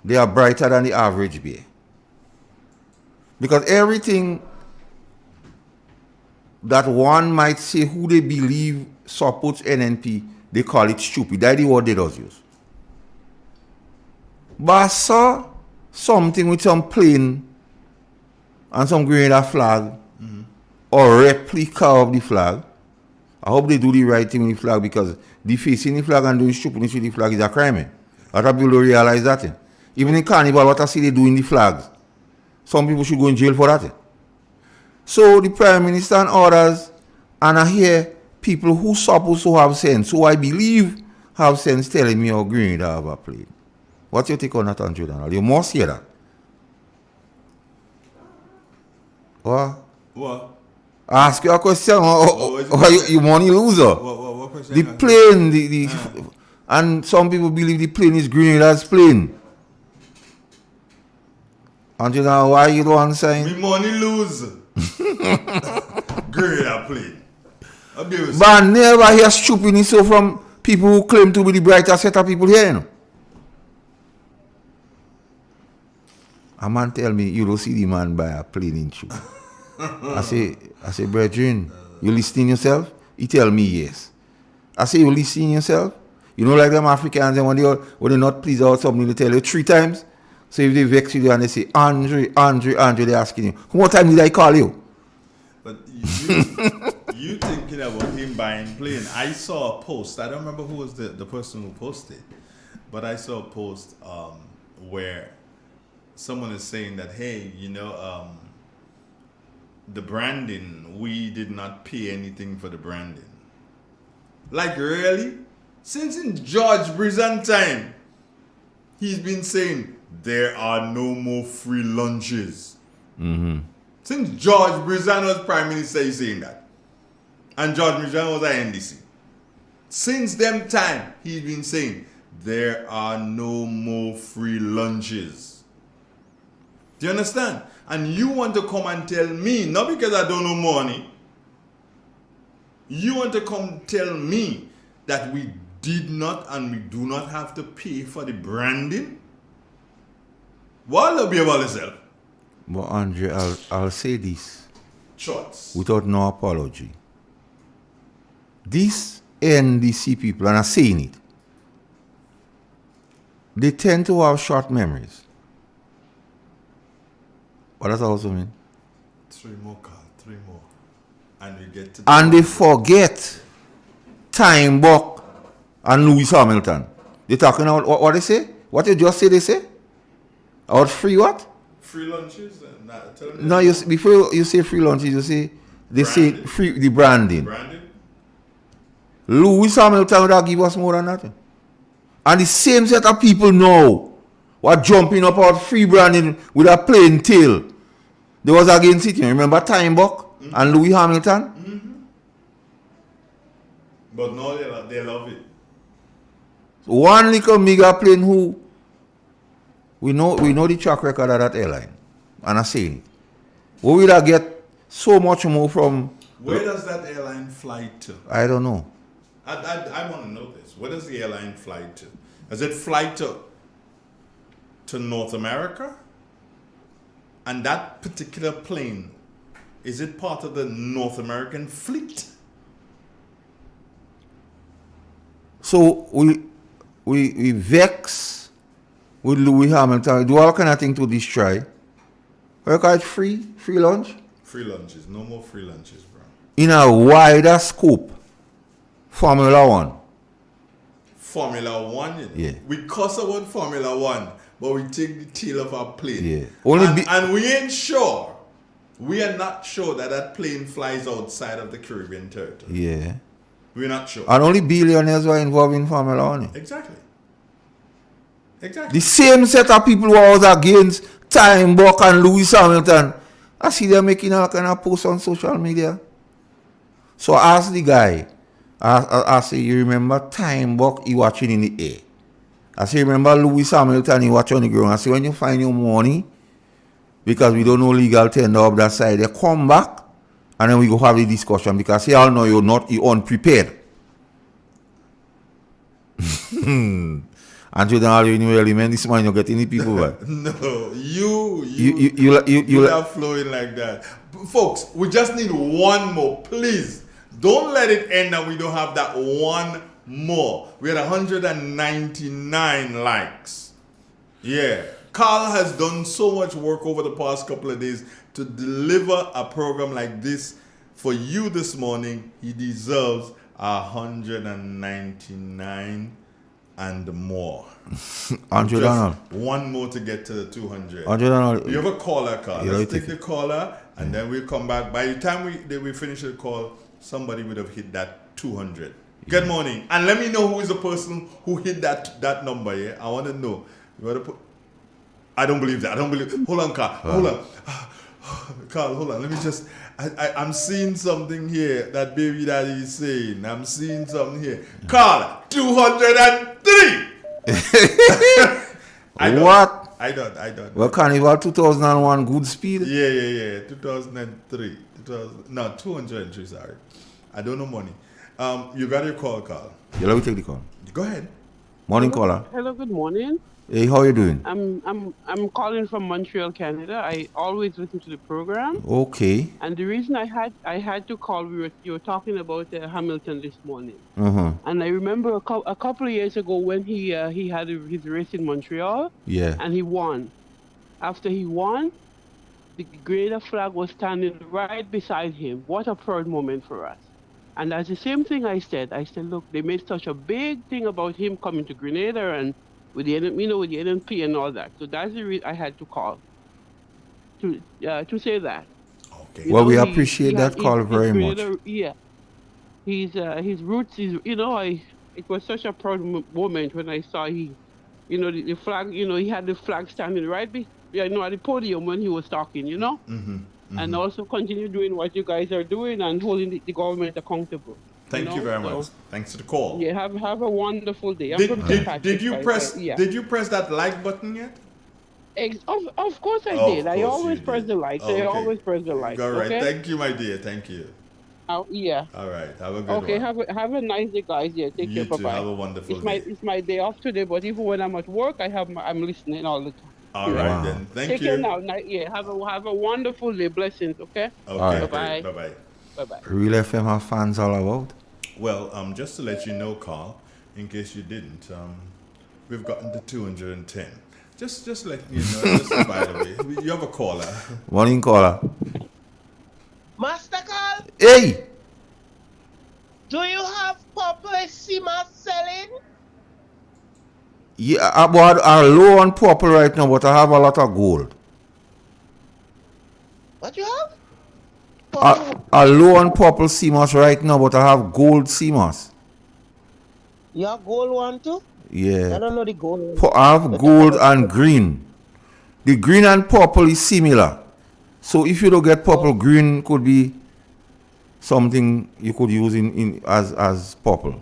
they are brighter than the average bear. Because everything that one might say who they believe supports NNP, they call it stupid. That's the word they does use. But I saw something with some plane and some Grenada flag or replica of the flag. I hope they do the right thing with the flag, because defacing the flag and doing stupidness with the flag is a crime. A lot of people don't realize that. Even in Carnival, what I see they do in the flags, some people should go in jail for that. So the Prime Minister and others, and I hear people who supposed to have sense, who I believe have sense, telling me how Grenada have a plane. What's your take on that, Andrew Donald? You must hear that. What? Ask you a question, or you money loser. What question? The plane, and some people believe the plane is Grenada's plane. And you know why you don't sign? Me money lose. Grenada plane. But I never hear stupidness so from people who claim to be the brightest set of people here, you know. A man tell me, you don't see the man buy a plane in shoe. I say, brethren, you listening yourself? He tell me yes. I say, you listening yourself? You know, like them Africans, when they not pleased about something, they tell you 3 times. So if they vex you and they say, Andre, they're asking you, what time did I call you? But you thinking about him buying plane. I saw a post. I don't remember who was the person who posted, but I saw a post where someone is saying that, hey, you know, the branding, we did not pay anything for the branding. Like, really? Since in George Brizan time, he's been saying there are no more free lunches. Since George Brizan was Prime Minister, he's saying that. And George Brizan was at NDC. Since them time, he's been saying there are no more free lunches. Do you understand? And you want to come and tell me, not because I don't know money, you want to come tell me that we did not and we do not have to pay for the branding? What will be about yourself? But Andre, I'll say this. Shots. Without no apology. These NDC people, and I'm saying it, they tend to have short memories. What does that also mean? 3 more, Carl. 3 more. And we get to... And they forget Time Buck and Lewis Hamilton. They talking about what they say? What you just say they say? About free what? Free lunches and that. No, before you say free lunches, you say they say free the branding. Branding? Louis Hamilton would have give us more than that. And the same set of people now were jumping up about free branding with a plain tail. They was against it. You remember Time Buck and Louis Hamilton? But no, they love it. One little mega plane who we know the track record of that airline. And I say it. We will get so much more from. Where does that airline fly to? I don't know. I want to know this. Where does the airline fly to? Does it fly to North America? And that particular plane, is it part of the North American fleet? So we vex with Louis Hamilton. Do all kind of thing to destroy. What call it free lunch? Free lunches. No more free lunches, bro. In a wider scope, Formula One. Formula One, you know? Yeah. We cuss about Formula One, but we take the tail of our plane. Yeah. And we ain't sure. We are not sure that plane flies outside of the Caribbean territory. Yeah. We're not sure. And only billionaires were involved in Formula One. Exactly. Exactly. The same set of people who was against Time Buck and Louis Hamilton. I see them making all kind of posts on social media. So I ask the guy, I say, you remember Time Buck, he watching in the air. I say, remember Louis Hamilton, he watch on the ground. I say, when you find your money, because we don't know legal tender up that side, they come back, and then we go have the discussion, because they all know you're unprepared. And you don't already know element this man, you get any people back. No, you are flowing like that. Folks, we just need one more, please. Don't let it end and we don't have that one more. We had 199 likes. Yeah. Carl has done so much work over the past couple of days to deliver a program like this for you this morning. He deserves 199 and more. Andrew Donald. One more to get to the 200. Andrew Donald. You have a caller, Carl. Yeah, Let's take the caller and then we'll come back. By the time we finish the call, somebody would have hit that 200. Good morning. And let me know who is the person who hit that number, yeah? I want to know. You want to put... I don't believe that. Hold on, Carl. Hold on. Carl, hold on. Let me just... I'm seeing something here that baby daddy is saying. I'm seeing something here. Carl, 203! What? I don't. Well, Carnival 2001, good speed? Yeah. 2003. 203, sorry. I don't know money. You got your call, Carl. Yeah, let me take the call. Go ahead. Morning, caller. Hello, good morning. Hey, how you doing? I'm calling from Montreal, Canada. I always listen to the program. Okay. And the reason I had to call, you were talking about Hamilton this morning. Uh-huh. And I remember a couple of years ago when he had his race in Montreal. Yeah. And he won. After he won, the Grenada flag was standing right beside him. What a proud moment for us. And that's the same thing I said. I said, look, they made such a big thing about him coming to Grenada and with the NNP and all that. So that's the reason I had to call to say that. Okay. Well, we appreciate that call very much. Yeah. His roots is, it was such a proud moment when I saw the flag, he had the flag standing right at the podium when he was talking, and also continue doing what you guys are doing and holding the government accountable. Thank you very much. Thanks for the call. Yeah, have a wonderful day. Did you press that like button yet? Of course I did. I always press the like. Okay. I always press the like. All right. Okay? Thank you, my dear. Thank you. Yeah. All right. Have a good one. Okay. Have a nice day, guys. Yeah. Take You care. too. Bye-bye. Have a wonderful day. It's my day off today, but even when I'm at work, I'm listening all the time. All right then. Thank you. Take care now. Yeah. Have a wonderful day. Blessings. Okay. Okay. Bye-bye. Bye-bye. Bye-bye. Real FM have fans all about? Well, just to let you know, Carl, in case you didn't, we've gotten to 210. Just let you know, just by the way. You have a caller. Morning, caller. Master Carl, Hey! do you have Purple Sima selling? Yeah, but I'm low on purple right now, but I have a lot of gold. What you have? I'm low on purple CMOS right now, but I have gold CMOS. You have gold one too? Yeah. I don't know the gold one. I have But I gold have and green. The green and purple is similar. So if you don't get purple, green could be something you could use in as purple.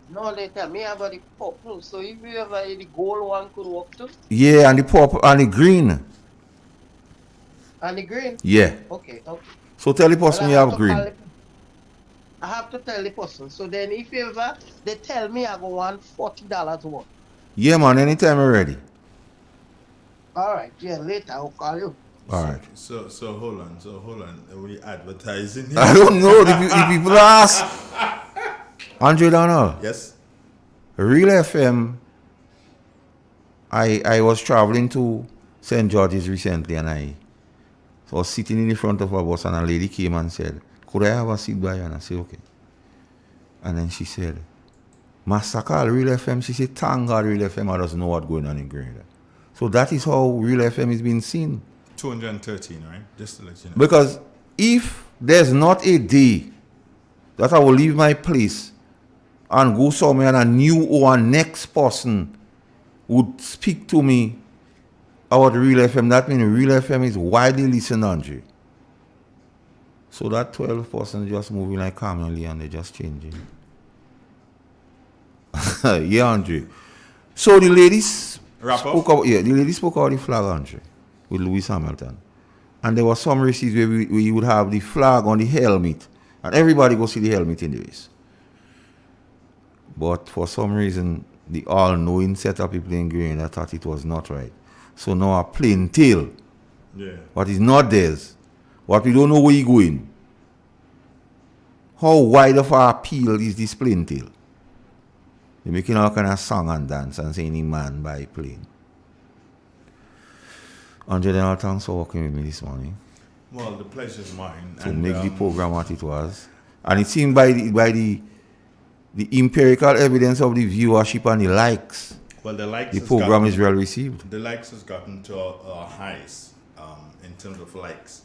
No, they tell me about the purple. So if you ever the gold one could work too? Yeah, and the purple and the green. And the green? Yeah. Okay. So tell the person you have green. I have to tell the person. So then if ever they tell me I go want $40 worth. Yeah, man, anytime you're ready. All right, yeah, later I'll call you. All right. So hold on. Are we advertising here? I don't know. The people ask. Andre Donald. Yes. Real FM. I was traveling to St. George's recently, and I was sitting in the front of a bus, and a lady came and said, "Could I have a seat by you?" And I said, "Okay." And then she said, "Master call Real FM." She said, "Thank God Real FM, I doesn't know what's going on in Grenada." So that is how Real FM is being seen. 213, right? Just to let you know. Because if there's not a day that I will leave my place and go somewhere and I knew or a next person would speak to me about Real FM, that means Real FM is widely listened, Andre. So that 12 person just moving like camely and they're just changing. Yeah, Andre. So the ladies spoke about the flag, Andre, with Lewis Hamilton. And there were some races where you would have the flag on the helmet, and everybody go see the helmet in the race. But for some reason, the all-knowing set of people in Grenada thought it was not right. So now a plain tail. Yeah. But it's not theirs. But we don't know where you're going. How wide of an appeal is this plain tail? They're making all kind of song and dance and saying a man by plane. Andre, thanks for working with me this morning. Well, the pleasure's mine. To make the program what it was. And it seemed by the empirical evidence of the viewership and the likes, well, the likes the program is well received. The likes has gotten to our highs in terms of likes.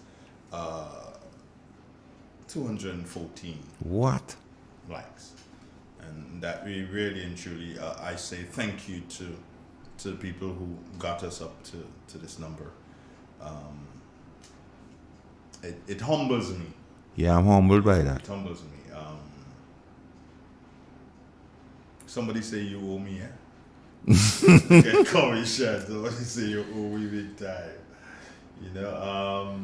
214. What? Likes. And that we really and truly, I say thank you to the people who got us up to this number. It humbles me. Yeah, I'm humbled by that. It humbles me. Somebody say you owe me, Get coming shot. Somebody say you owe me big time. You know,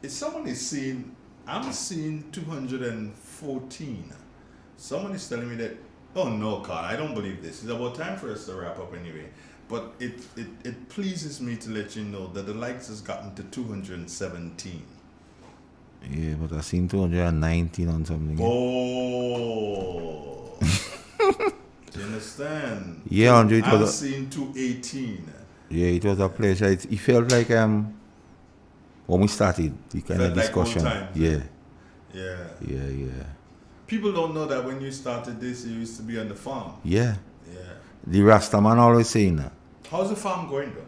if someone is seeing, I'm seeing 214. Someone is telling me that, oh no, Carl, I don't believe this. It's about time for us to wrap up anyway. But it pleases me to let you know that the likes has gotten to 217. Yeah, but I've seen 219 on something. Oh. Do you understand? Yeah, Andre, I've seen 218. Yeah, it was a pleasure. It felt like when we started the kind of discussion. Like old times, yeah. Yeah. People don't know that when you started this, you used to be on the farm. Yeah. The Rastaman always saying that. How's the farm going though?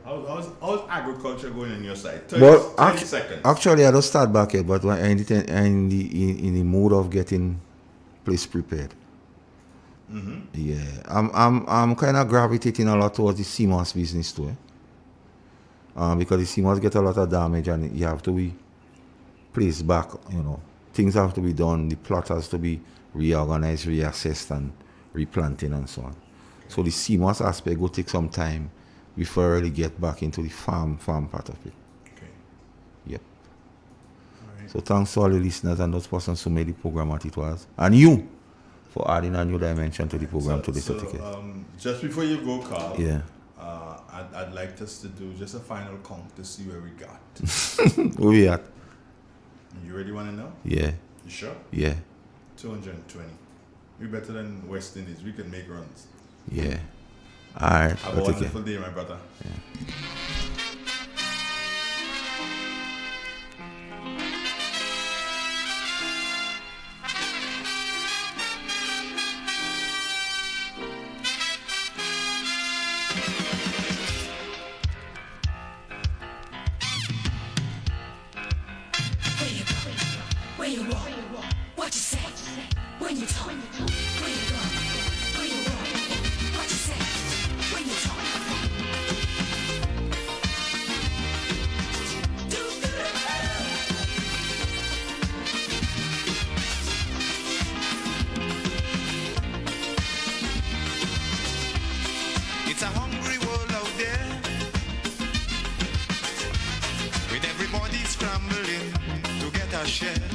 How's agriculture going on your side? 30 seconds. Actually, I don't start back yet, but I'm in the mood of getting place prepared. Mm-hmm. Yeah, I'm kind of gravitating a lot towards the CMOS business too. Because the CMOS get a lot of damage and you have to be placed back. You know, things have to be done. The plot has to be reorganized, reassessed, and replanting and so on. So the CMOS aspect will take some time before I really get back into the farm part of it. Okay. Yep. All right. So thanks to all the listeners and those persons who made the program what it was. And you for adding a new dimension to the program today. So just before you go, Carl, yeah. I'd like us to do just a final count to see where we got. Where we at? You really want to know? Yeah. You sure? Yeah. 220. We're better than West Indies. We can make runs. Yeah. All right. Have a wonderful day, my brother. Yeah. share.